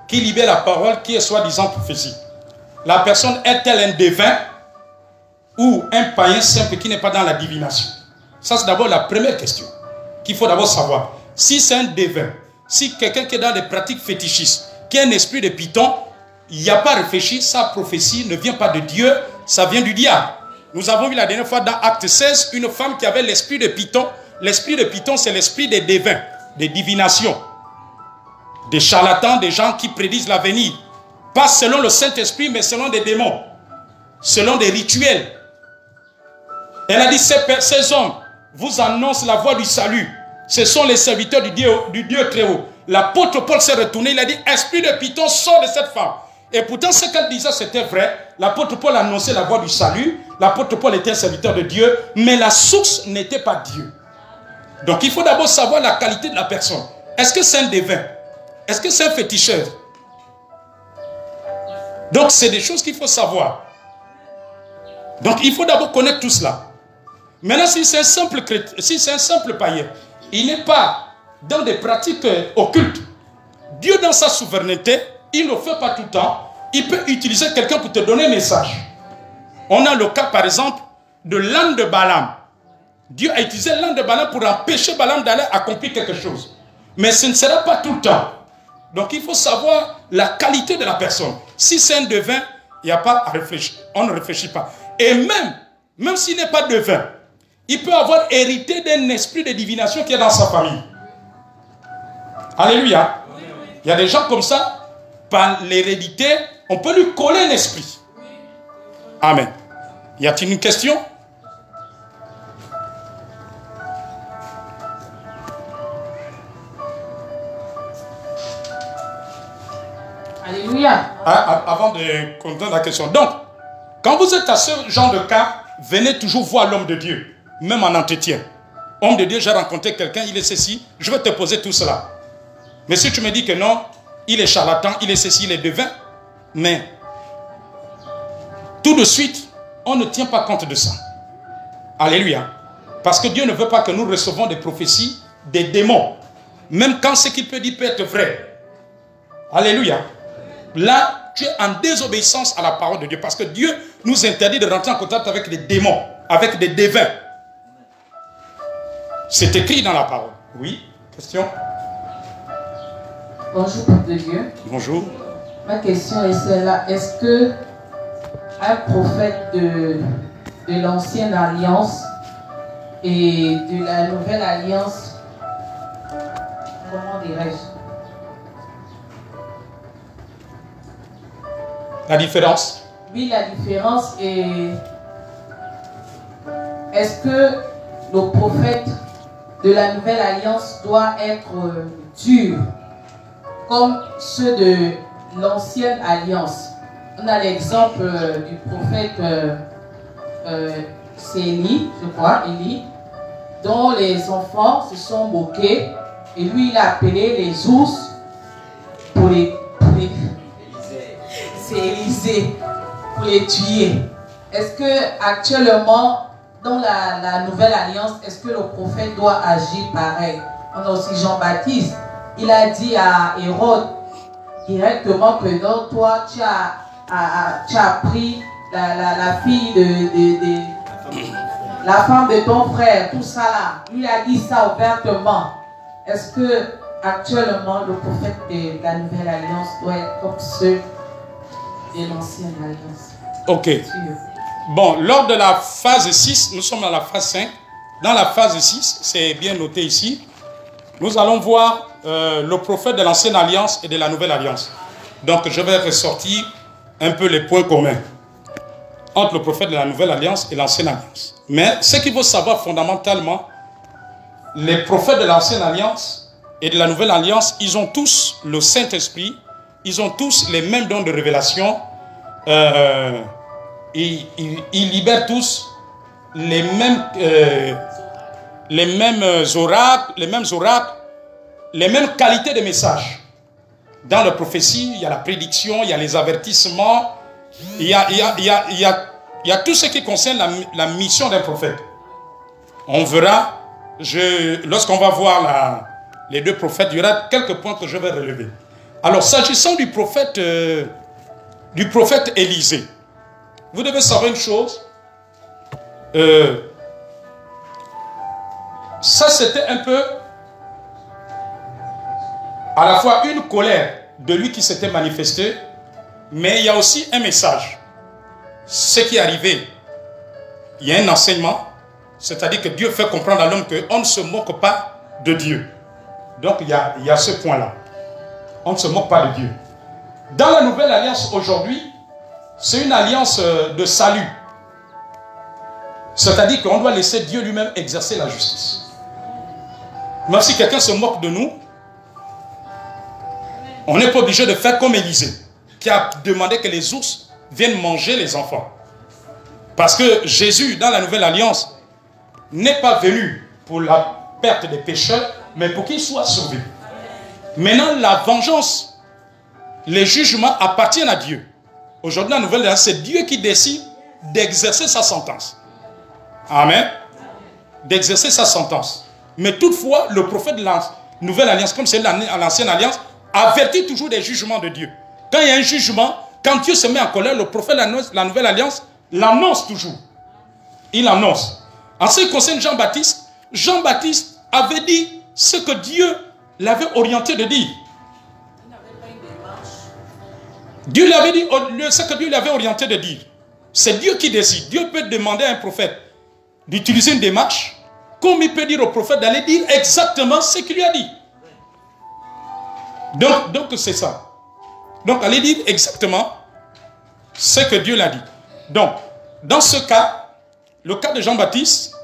qui libère la parole, qui est soi-disant prophétie. La personne est-elle un devin ou un païen simple qui n'est pas dans la divination? Ça, c'est d'abord la première question qu'il faut d'abord savoir. Si c'est un devin, si quelqu'un qui est dans des pratiques fétichistes, qui a un esprit de python, il n'y a pas à réfléchir, sa prophétie ne vient pas de Dieu, ça vient du diable. Nous avons vu la dernière fois dans Acte 16, une femme qui avait l'esprit de python. L'esprit de python, c'est l'esprit des devins, des divinations, des charlatans, des gens qui prédisent l'avenir. Pas selon le Saint-Esprit, mais selon des démons, selon des rituels. Elle a dit, ces hommes vous annoncent la voie du salut, Ce sont les serviteurs du Dieu très haut. L'apôtre Paul s'est retourné, il a dit, esprit de Python, sort de cette femme. Et pourtant, ce qu'elle disait, c'était vrai. L'apôtre Paul annonçait la voie du salut. L'apôtre Paul était un serviteur de Dieu, mais la source n'était pas Dieu. Donc, il faut d'abord savoir la qualité de la personne. Est-ce que c'est un devin? Est-ce que c'est un féticheur? Donc, c'est des choses qu'il faut savoir. Donc, il faut d'abord connaître tout cela. Maintenant, si c'est un simple chrétien, si c'est un simple païen, il n'est pas dans des pratiques occultes. Dieu, dans sa souveraineté, il ne le fait pas tout le temps. Il peut utiliser quelqu'un pour te donner un message. On a le cas, par exemple, de l'âne de Balaam. Dieu a utilisé l'âne de Balaam pour empêcher Balaam d'aller accomplir quelque chose. Mais ce ne sera pas tout le temps. Donc, il faut savoir la qualité de la personne. Si c'est un devin, il n'y a pas à réfléchir. On ne réfléchit pas. Et même s'il n'est pas devin, il peut avoir hérité d'un esprit de divination qui est dans sa famille. Alléluia. Il y a des gens comme ça, par l'hérédité, on peut lui coller un esprit. Amen. Y a-t-il une question? Alléluia. Avant de comprendre la question. Donc, quand vous êtes à ce genre de cas, venez toujours voir l'homme de Dieu, même en entretien. Homme de Dieu, j'ai rencontré quelqu'un, il est ceci, je vais te poser tout cela. Mais si tu me dis que non, il est charlatan, il est ceci, il est devin, mais tout de suite, on ne tient pas compte de ça. Alléluia. Parce que Dieu ne veut pas que nous recevons des prophéties des démons. Même quand ce qu'il peut dire peut être vrai. Alléluia. Là, tu es en désobéissance à la parole de Dieu. Parce que Dieu nous interdit de rentrer en contact avec des démons, avec des devins. C'est écrit dans la parole. Oui, question? Bonjour, Peuple de Dieu. Bonjour. Ma question est celle-là. Est-ce que un prophète de l'ancienne alliance et de la nouvelle alliance, comment dirais-je? La différence? Oui, la différence est... Est-ce que le prophète de la nouvelle alliance doit être dur comme ceux de l'ancienne alliance? On a l'exemple du prophète, c'est Élie, je crois, Élie, dont les enfants se sont moqués et lui il a appelé les ours pour les c'est Élisée, pour les tuer. Est-ce que actuellement dans la nouvelle alliance, est-ce que le prophète doit agir pareil? On a aussi Jean-Baptiste, il a dit à Hérode directement que non, toi tu as pris la fille la femme de ton frère, tout ça là. Lui a dit ça ouvertement. Est-ce que actuellement le prophète de la nouvelle alliance doit être comme ceux de l'ancienne alliance? Ok. Bon, lors de la phase 6, nous sommes dans la phase 5. Dans la phase 6, c'est bien noté ici, nous allons voir le prophète de l'ancienne alliance et de la nouvelle alliance. Donc, je vais ressortir un peu les points communs entre le prophète de la nouvelle alliance et l'ancienne alliance. Mais ce qu'il faut savoir fondamentalement, les prophètes de l'ancienne alliance et de la nouvelle alliance, ils ont tous le Saint-Esprit, ils ont tous les mêmes dons de révélation, ils libèrent tous les mêmes oracles, les mêmes qualités de messages. Dans la prophétie, il y a la prédiction, il y a les avertissements, il y a tout ce qui concerne la mission d'un prophète. On verra, lorsqu'on va voir les deux prophètes, il y aura quelques points que je vais relever. Alors, s'agissant du prophète Élisée, vous devez savoir une chose. Ça, c'était un peu à la fois une colère de lui qui s'était manifestée, mais il y a aussi un message. Ce qui est arrivé, il y a un enseignement, c'est-à-dire que Dieu fait comprendre à l'homme qu'on ne se moque pas de Dieu. Donc il y a ce point-là. On ne se moque pas de Dieu. Dans la nouvelle alliance aujourd'hui, c'est une alliance de salut. C'est-à-dire qu'on doit laisser Dieu lui-même exercer la justice. Même si quelqu'un se moque de nous, on n'est pas obligé de faire comme Élisée, qui a demandé que les ours viennent manger les enfants. Parce que Jésus, dans la Nouvelle Alliance, n'est pas venu pour la perte des pécheurs, mais pour qu'ils soient sauvés. Maintenant, la vengeance, les jugements appartiennent à Dieu. Aujourd'hui, dans la Nouvelle Alliance, c'est Dieu qui décide d'exercer sa sentence. Amen. D'exercer sa sentence. Mais toutefois, le prophète de la Nouvelle Alliance, comme c'est l'Ancienne Alliance, avertit toujours des jugements de Dieu. Quand il y a un jugement, quand Dieu se met en colère, le prophète de la Nouvelle Alliance l'annonce toujours. Il annonce. En ce qui concerne Jean-Baptiste, Jean-Baptiste avait dit ce que Dieu l'avait orienté de dire. Dieu l'avait dit ce que Dieu l'avait orienté de dire. C'est Dieu qui décide. Dieu peut demander à un prophète d'utiliser une démarche, comme il peut dire au prophète d'aller dire exactement ce qu'il lui a dit. Donc c'est ça. Donc allez dire exactement ce que Dieu l'a dit. Donc, dans ce cas, le cas de Jean-Baptiste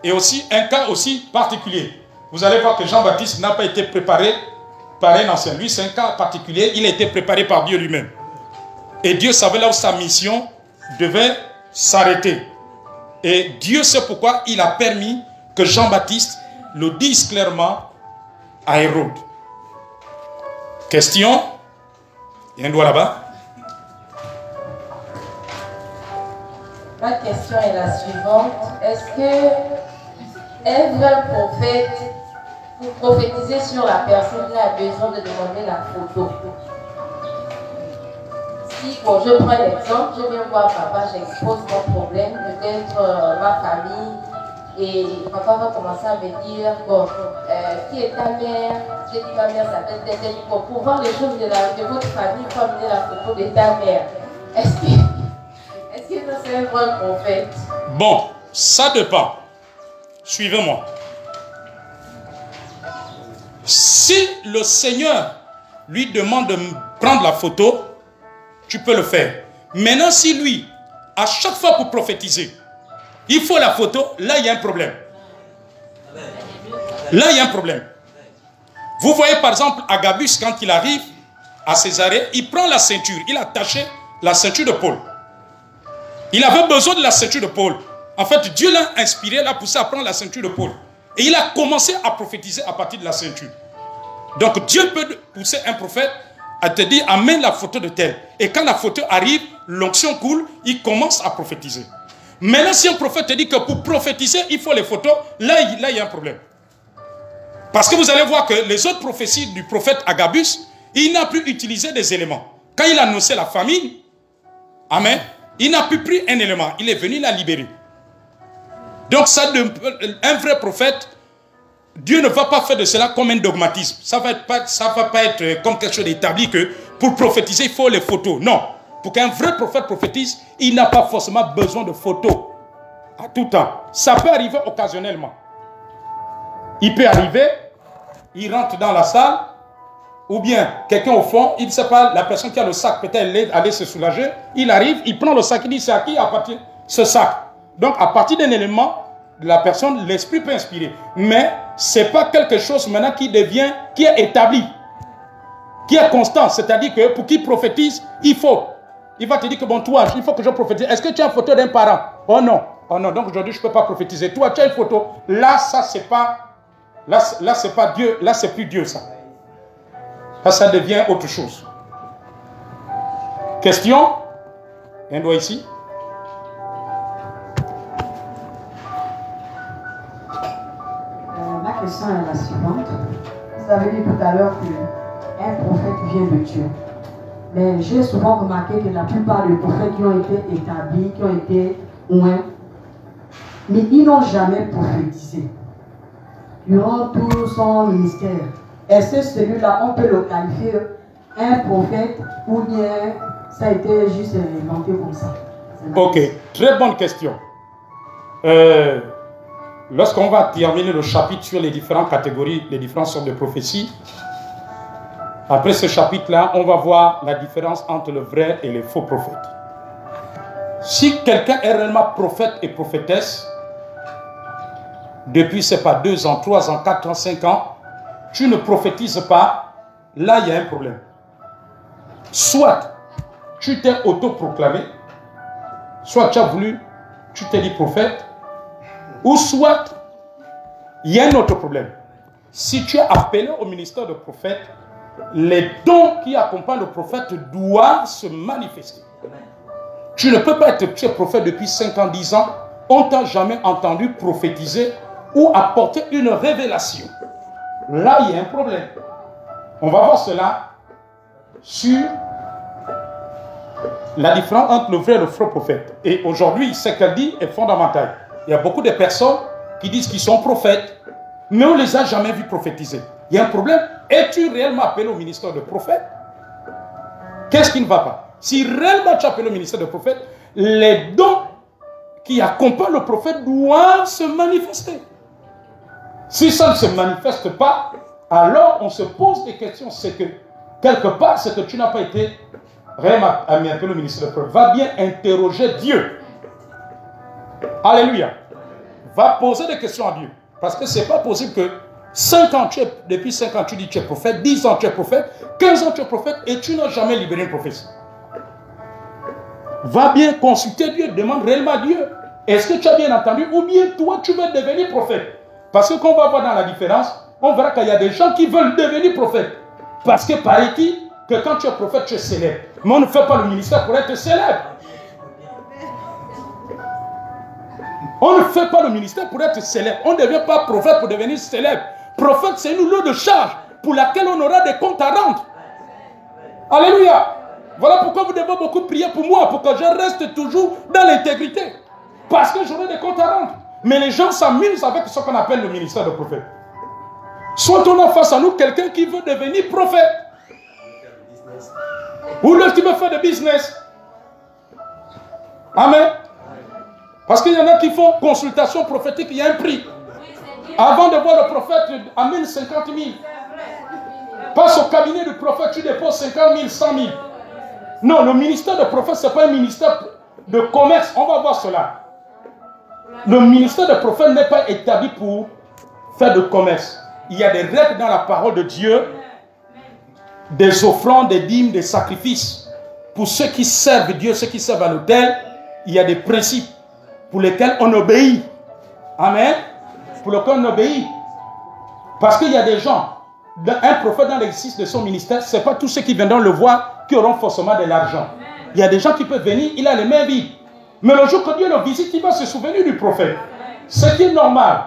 est aussi un cas aussi particulier. Vous allez voir que Jean-Baptiste n'a pas été préparé par un ancien. Lui, c'est un cas particulier. Il a été préparé par Dieu lui-même. Et Dieu savait là où sa mission devait s'arrêter. Et Dieu sait pourquoi il a permis que Jean-Baptiste le dise clairement à Hérode. Question. Il y a un doigt là-bas. Ma question est la suivante. Est-ce que un vrai prophète, pour prophétiser sur la personne, il a besoin de demander la photo? Si, bon, je prends l'exemple, je viens voir papa, j'expose mon problème, peut-être ma famille, et papa va commencer à me dire, bon, qui est ta mère? J'ai dit, ma mère s'appelle telle. Bon, pour voir les choses de votre famille, il faut amener la photo de ta mère. Est-ce que c'est un vrai prophète? Bon, ça dépend. Suivez-moi. Si le Seigneur lui demande de prendre la photo, tu peux le faire. Maintenant, si lui, à chaque fois pour prophétiser, il faut la photo, là il y a un problème. Là il y a un problème. Vous voyez par exemple Agabus, quand il arrive à Césarée, il prend la ceinture, il a attaché la ceinture de Paul. Il avait besoin de la ceinture de Paul. En fait, Dieu l'a inspiré, l'a poussé à prendre la ceinture de Paul. Et il a commencé à prophétiser à partir de la ceinture. Donc Dieu peut pousser un prophète à te dire, amène la photo de tel. Et quand la photo arrive, l'onction coule, il commence à prophétiser. Maintenant, si un prophète te dit que pour prophétiser, il faut les photos, là il y a un problème. Parce que vous allez voir que les autres prophéties du prophète Agabus, il n'a plus utilisé des éléments. Quand il annonçait la famine, amen, il n'a plus pris un élément. Il est venu la libérer. Donc, ça, un vrai prophète, Dieu ne va pas faire de cela comme un dogmatisme. Ça ne va pas être comme quelque chose d'établi que pour prophétiser, il faut les photos. Non. Pour qu'un vrai prophète prophétise, il n'a pas forcément besoin de photos à tout temps. Ça peut arriver occasionnellement. Il peut arriver, il rentre dans la salle, ou bien quelqu'un au fond, il ne sait pas, la personne qui a le sac peut-être aller se soulager, il arrive, il prend le sac, il dit c'est à qui appartient ce sac. Donc à partir d'un élément de la personne, l'esprit peut inspirer. Mais ce n'est pas quelque chose maintenant qui est établi, qui est constant. C'est-à-dire que pour qu'il prophétise, il va te dire que bon, toi, il faut que je prophétise. Est-ce que tu as une photo d'un parent? Oh non, donc aujourd'hui je ne peux pas prophétiser. Toi, tu as une photo. Là, ça c'est pas, là c'est pas Dieu, là c'est plus Dieu ça. Là, ça devient autre chose. Question? Il y a un doigt ici. Ma question est la suivante. Vous avez dit tout à l'heure qu'un prophète vient de Dieu. Mais j'ai souvent remarqué que la plupart des prophètes qui ont été établis, qui ont été loin, mais ils n'ont jamais prophétisé. Durant tout son ministère. Est-ce que celui-là, on peut le qualifier un prophète ou bien ça a été juste inventé comme ça? Ok, très bonne question. Lorsqu'on va terminer le chapitre sur les différentes catégories, les différentes sortes de prophéties, après ce chapitre-là, on va voir la différence entre le vrai et les faux prophètes. Si quelqu'un est réellement prophète et prophétesse, depuis, c'est pas 2 ans, 3 ans, 4 ans, 5 ans, tu ne prophétises pas, là, il y a un problème. Soit tu t'es autoproclamé, soit tu as voulu, tu t'es dit prophète, ou soit il y a un autre problème. Si tu es appelé au ministère de prophète, les dons qui accompagnent le prophète doivent se manifester. Tu ne peux pas être tu es prophète depuis 5 ans, 10 ans, on t'a jamais entendu prophétiser ou apporter une révélation. Là, il y a un problème. On va voir cela sur la différence entre le vrai et le faux prophète. Et aujourd'hui, ce qu'elle dit est fondamental. Il y a beaucoup de personnes qui disent qu'ils sont prophètes, mais on ne les a jamais vus prophétiser. Il y a un problème. Es-tu réellement appelé au ministère de prophète? Qu'est-ce qui ne va pas? Si réellement tu es appelé au ministère de prophète, les dons qui accompagnent le prophète doivent se manifester. Si ça ne se manifeste pas, alors on se pose des questions. C'est que, quelque part, c'est que tu n'as pas été réellement appelé au ministère de prophète. Va bien interroger Dieu. Alléluia. Va poser des questions à Dieu. Parce que ce n'est pas possible que 5 ans, depuis 5 ans, tu dis que tu es prophète, 10 ans, tu es prophète, 15 ans, tu es prophète, et tu n'as jamais libéré une prophétie. Va bien consulter Dieu, demande réellement à Dieu. Est-ce que tu as bien entendu, ou bien toi, tu veux devenir prophète? Parce que qu'on va voir dans la différence, on verra qu'il y a des gens qui veulent devenir prophète. Parce que paraît-il que quand tu es prophète, tu es célèbre. Mais on ne fait pas le ministère pour être célèbre. On ne fait pas le ministère pour être célèbre. On ne devient pas prophète pour devenir célèbre. Prophète, c'est une lourde charge pour laquelle on aura des comptes à rendre. Alléluia. Voilà pourquoi vous devez beaucoup prier pour moi, pour que je reste toujours dans l'intégrité. Parce que j'aurai des comptes à rendre. Mais les gens s'amusent avec ce qu'on appelle le ministère de prophète. Soit on a face à nous quelqu'un qui veut devenir prophète. Ou l'autre qui veut faire de business. Amen. Parce qu'il y en a qui font consultation prophétique, il y a un prix. Avant de voir le prophète, amène 50 000. Passe au cabinet du prophète, tu déposes 50 000, 100 000. Non, le ministère de prophète, ce n'est pas un ministère de commerce. On va voir cela. Le ministère de prophète n'est pas établi pour faire de commerce. Il y a des règles dans la parole de Dieu, des offrandes, des dîmes, des sacrifices. Pour ceux qui servent Dieu, ceux qui servent à l'autel, il y a des principes pour lesquels on obéit. Amen. Pour lesquels on obéit. Parce qu'il y a des gens, un prophète dans l'exercice de son ministère, ce n'est pas tous ceux qui viendront le voir qui auront forcément de l'argent. Il y a des gens qui peuvent venir, il a les mains vides. Mais le jour que Dieu le visite, il va se souvenir du prophète. Ce qui est normal.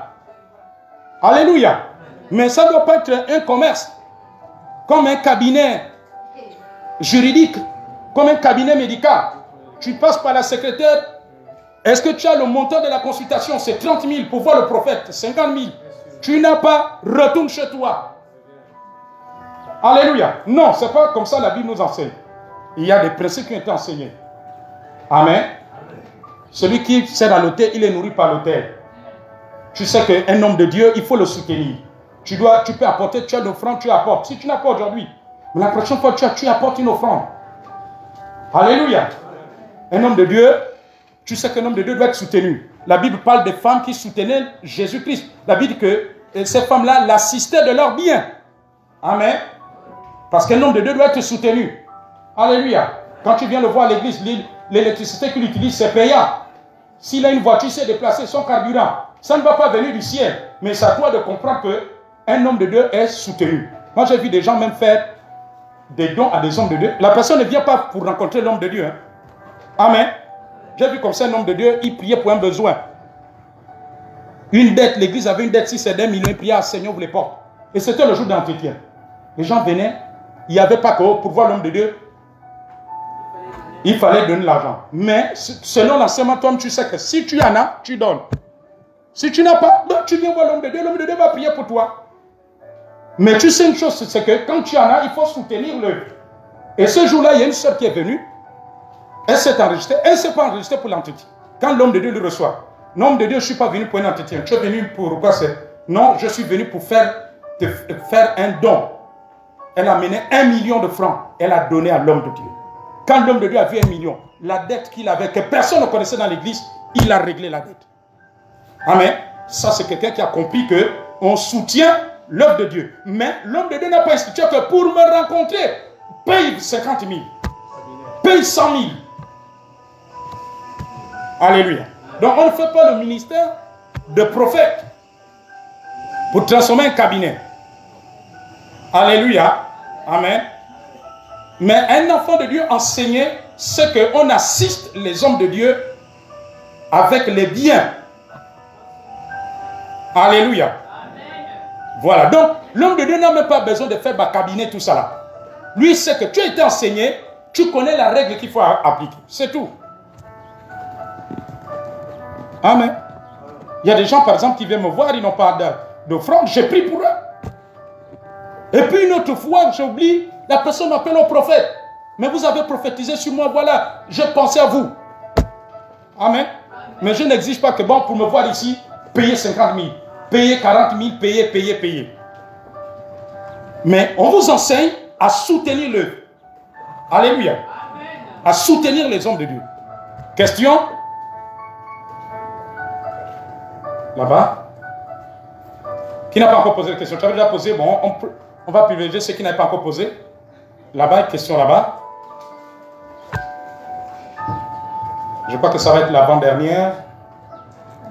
Alléluia. Mais ça ne doit pas être un commerce. Comme un cabinet juridique. Comme un cabinet médical. Tu passes par la secrétaire. Est-ce que tu as le montant de la consultation? C'est 30 000 pour voir le prophète. 50 000. Tu n'as pas, retourne chez toi. Alléluia. Non, ce n'est pas comme ça la Bible nous enseigne. Il y a des principes qui ont été enseignés. Amen. Celui qui sert à l'autel, il est nourri par l'autel. Tu sais qu'un homme de Dieu, il faut le soutenir. Tu peux apporter, tu as une offrande, tu apportes. Si tu n'as pas aujourd'hui, mais la prochaine fois, tu apportes une offrande. Alléluia. Un homme de Dieu, tu sais qu'un homme de Dieu doit être soutenu. La Bible parle des femmes qui soutenaient Jésus-Christ. La Bible dit que ces femmes-là l'assistaient de leurs biens. Amen. Parce qu'un homme de Dieu doit être soutenu. Alléluia. Quand tu viens le voir à l'église, l'électricité qu'il utilise, c'est payant. S'il a une voiture, il sait déplacer son carburant. Ça ne va pas venir du ciel. Mais c'est à toi de comprendre qu'un homme de Dieu est soutenu. Moi, j'ai vu des gens même faire des dons à des hommes de Dieu. La personne ne vient pas pour rencontrer l'homme de Dieu. Hein. Amen. J'ai vu comme ça un homme de Dieu, il priait pour un besoin. Une dette, l'église avait une dette, si c'est d'un million, il priait, Seigneur, vous les porte. Et c'était le jour d'entretien. Les gens venaient, il n'y avait pas que pour voir l'homme de Dieu, il fallait donner l'argent. Mais selon l'enseignement, toi, tu sais que si tu en as, tu donnes. Si tu n'as pas, donc tu viens voir l'homme de Dieu va prier pour toi. Mais tu sais une chose, c'est que quand tu en as, il faut soutenir l'œuvre. Et ce jour-là, il y a une soeur qui est venue, elle s'est enregistrée, elle ne s'est pas enregistrée pour l'entretien. Quand l'homme de Dieu le reçoit, l'homme de Dieu, je ne suis pas venu pour un entretien. Tu es venu pour quoi c'est? Non, je suis venu pour faire un don. Elle a mené 1 million de francs. Elle a donné à l'homme de Dieu. Quand l'homme de Dieu a vu 1 million, la dette qu'il avait, que personne ne connaissait dans l'église, il a réglé la dette. Amen. Ça, c'est quelqu'un qui a compris qu'on soutient l'œuvre de Dieu. Mais l'homme de Dieu n'a pas institué que pour me rencontrer, paye 50 000, paye 100 000. Alléluia. Donc on ne fait pas le ministère de prophète pour transformer un cabinet. Alléluia. Amen. Mais un enfant de Dieu enseigné, c'est qu'on assiste les hommes de Dieu avec les biens. Alléluia. Amen. Voilà. Donc, l'homme de Dieu n'a même pas besoin de faire cabinet, tout ça là. Lui, c'est que tu as été enseigné, tu connais la règle qu'il faut appliquer. C'est tout. Amen. Il y a des gens, par exemple, qui viennent me voir, ils n'ont pas d'offrande, j'ai pris pour eux. Et puis une autre fois, j'oublie, la personne m'appelle au prophète. Mais vous avez prophétisé sur moi, voilà, j'ai pensé à vous. Amen. Mais je n'exige pas que, bon, pour me voir ici, payer 50 000, payer 40 000, payer. Mais on vous enseigne à soutenir l'œuvre. Alléluia. À soutenir les hommes de Dieu. Question? Là-bas. Qui n'a pas encore posé la question? Tu avais déjà posé? Bon, on va privilégier ceux qui n'avaient pas encore posé. Là-bas, question là-bas. Je crois que ça va être l'avant-dernière.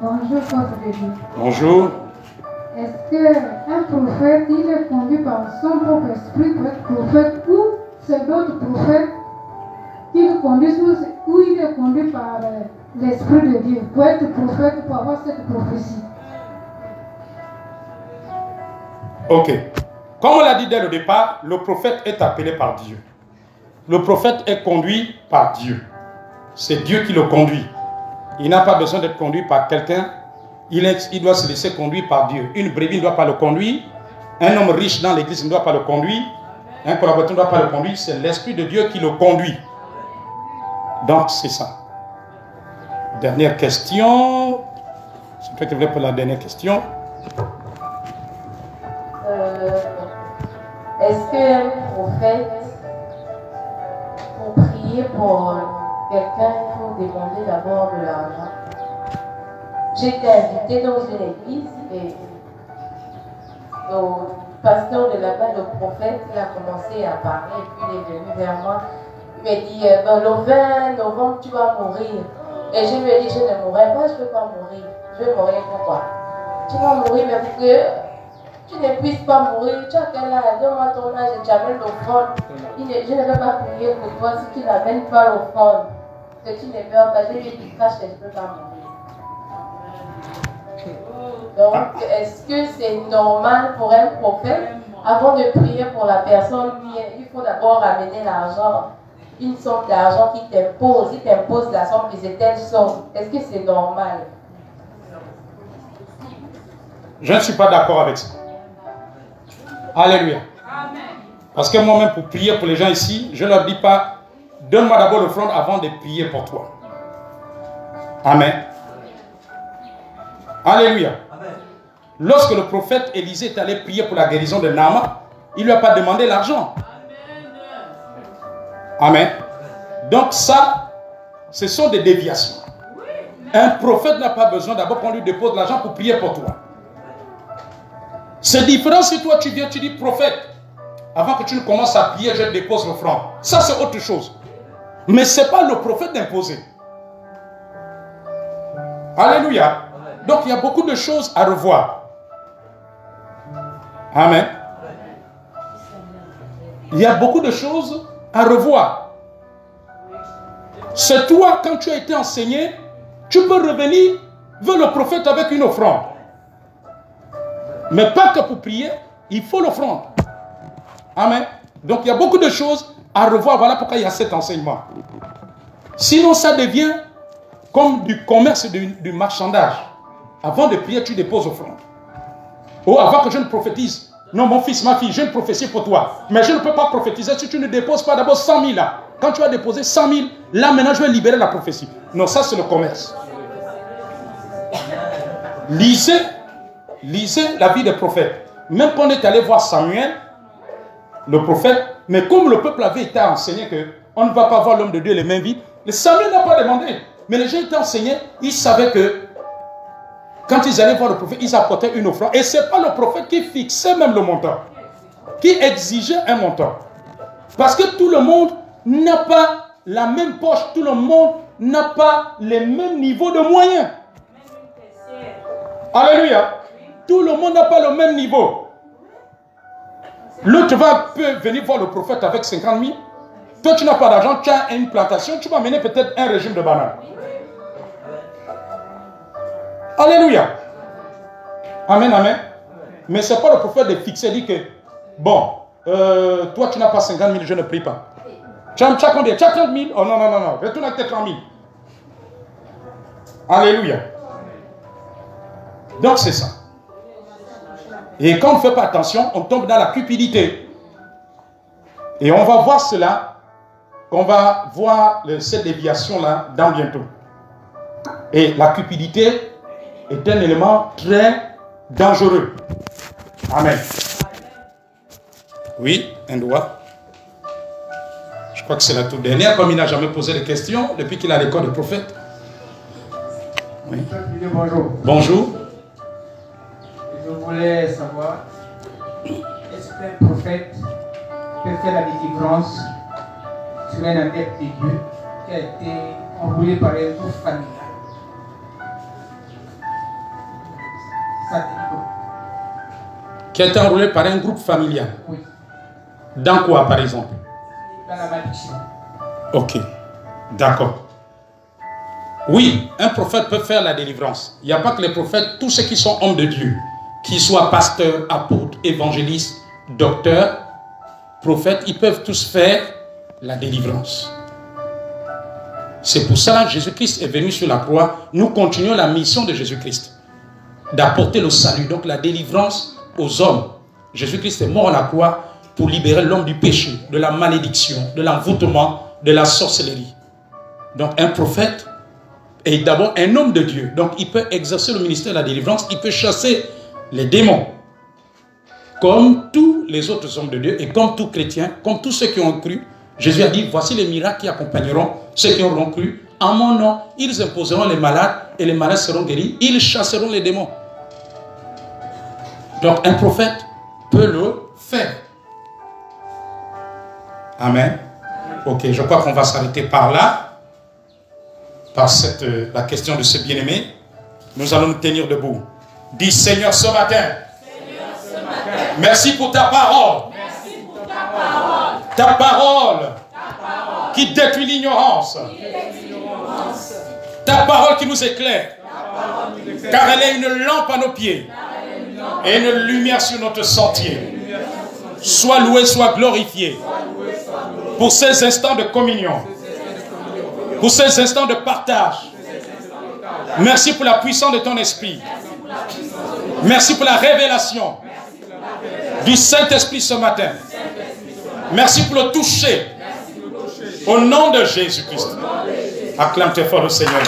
Bonjour, Papa de Dieu. Bonjour. Est-ce qu'un prophète, il est conduit par son propre esprit pour être prophète, ou c'est d'autres prophètes qui le conduisent, ou il est conduit par l'Esprit de Dieu pour être prophète, pour avoir cette prophétie? Ok. Comme on l'a dit dès le départ, le prophète est appelé par Dieu. Le prophète est conduit par Dieu. C'est Dieu qui le conduit. Il n'a pas besoin d'être conduit par quelqu'un. Il doit se laisser conduire par Dieu. Une brebis ne doit pas le conduire. Un homme riche dans l'église ne doit pas le conduire. Un collaborateur ne doit pas le conduire. C'est l'Esprit de Dieu qui le conduit. Donc, c'est ça. Dernière question. C'est toi qui voulais pour la dernière question. Est-ce qu'un prophète, pour prier pour quelqu'un, il faut demander d'abord de l'argent? J'ai été invitée dans une église et le pasteur de là-bas, le prophète, il a commencé à parler et puis il est venu vers moi. Il m'a dit, le 20 novembre, tu vas mourir. Et je lui ai dit, je ne mourrai pas, je ne veux pas mourir. Je vais mourir pourquoi? Tu vas mourir, mais pour que tu ne puisses pas mourir. Tu as quel âge? Donne-moi ton âge et tu amènes l'offrande. Je ne vais pas prier pour toi si tu n'amènes pas l'offrande. Que tu ne meurs pas. Je lui ai dit, cache que je ne peux pas mourir. Donc, est-ce que c'est normal pour un prophète, avant de prier pour la personne, il faut d'abord amener l'argent, une somme d'argent qui t'impose, il t'impose la somme et c'est telle somme. Est-ce que c'est normal? Je ne suis pas d'accord avec ça. Alléluia. Parce que moi-même, pour prier pour les gens ici, je ne leur dis pas, donne-moi d'abord l'offrande avant de prier pour toi. Amen. Alléluia. Lorsque le prophète Élisée est allé prier pour la guérison de Naaman, il ne lui a pas demandé l'argent. Amen. Donc ça, ce sont des déviations. Un prophète n'a pas besoin d'abord qu'on lui dépose l'argent pour prier pour toi. C'est différent si toi tu viens, tu dis prophète, avant que tu ne commences à prier, je dépose l'offrande. Ça c'est autre chose. Mais ce n'est pas le prophète d'imposer. Alléluia. Donc il y a beaucoup de choses à revoir. Amen. Il y a beaucoup de choses à revoir. C'est toi, quand tu as été enseigné, tu peux revenir vers le prophète avec une offrande. Mais pas que pour prier, il faut l'offrande. Amen. Donc il y a beaucoup de choses à revoir. Voilà pourquoi il y a cet enseignement. Sinon ça devient comme du commerce, du marchandage. Avant de prier, tu déposes offrande. Ou avant que je ne prophétise. Non, mon fils, ma fille, j'ai une prophétie pour toi. Mais je ne peux pas prophétiser si tu ne déposes pas d'abord 100 000 là. Quand tu as déposé 100 000, là maintenant je vais libérer la prophétie. Non, ça c'est le commerce. Lisez la vie des prophètes. Même quand on est allé voir Samuel, le prophète, mais comme le peuple avait été enseigné qu'on ne va pas voir l'homme de Dieu les mains vides, Samuel n'a pas demandé. Mais les gens étaient enseignés, ils savaient que Quand ils allaient voir le prophète, ils apportaient une offrande. Et ce n'est pas le prophète qui fixait même le montant, qui exigeait un montant. Parce que tout le monde n'a pas la même poche, tout le monde n'a pas les mêmes niveaux de moyens. Alléluia. Tout le monde n'a pas le même niveau. L'autre peut venir voir le prophète avec 50 000. Toi, tu n'as pas d'argent, tu as une plantation, tu vas mener peut-être un régime de bananes. Alléluia. Amen, amen. Mais ce n'est pas le prophète de fixer, dit que, bon, toi, tu n'as pas 50 000, je ne prie pas. Tu as combien? Tu as 30 000? Oh non, non, non, non. Retourne avec tes 30 000. Alléluia. Donc, c'est ça. Et quand on ne fait pas attention, on tombe dans la cupidité. Et on va voir cela, on va voir cette déviation-là dans bientôt. Et la cupidité est un élément très dangereux. Amen. Oui, un doigt. Je crois que c'est la toute dernière, comme il n'a jamais posé de questions depuis qu'il a l'école de prophète. Oui. Bonjour. Bonjour. Je voulais savoir, est-ce qu'un prophète peut faire la délivrance sur un adepte de Dieu qui a été enroulé par un groupe familial? Ça dépend. Qui a été enrôlé par un groupe familial? Oui. Dans quoi, par exemple? Dans la malédiction. Ok, d'accord. Oui, un prophète peut faire la délivrance. Il n'y a pas que les prophètes, tous ceux qui sont hommes de Dieu, qu'ils soient pasteurs, apôtres, évangélistes, docteurs, prophètes, ils peuvent tous faire la délivrance. C'est pour ça que Jésus-Christ est venu sur la croix. Nous continuons la mission de Jésus-Christ, d'apporter le salut, donc la délivrance aux hommes. Jésus-Christ est mort à la croix pour libérer l'homme du péché, de la malédiction, de l'envoûtement, de la sorcellerie. Donc un prophète est d'abord un homme de Dieu. Donc il peut exercer le ministère de la délivrance, il peut chasser les démons. Comme tous les autres hommes de Dieu et comme tous chrétiens, comme tous ceux qui ont cru. Jésus a dit, voici les miracles qui accompagneront ceux qui auront cru. En mon nom, ils imposeront les malades et les malades seront guéris. Ils chasseront les démons. Donc un prophète peut le faire. Amen. Ok, je crois qu'on va s'arrêter par là, par la question de ce bien-aimé. Nous allons nous tenir debout. Dis Seigneur ce matin, merci pour ta parole. Ta parole qui détruit l'ignorance. Ta parole qui nous éclaire. Car elle est une lampe à nos pieds et une lumière sur notre sentier. Sois loué, sois glorifié pour ces instants de communion, pour ces instants de partage. Merci pour la puissance de ton esprit. Merci pour la révélation du Saint-Esprit ce matin. Merci pour le toucher. Au nom de Jésus-Christ. Acclame très fort le Seigneur.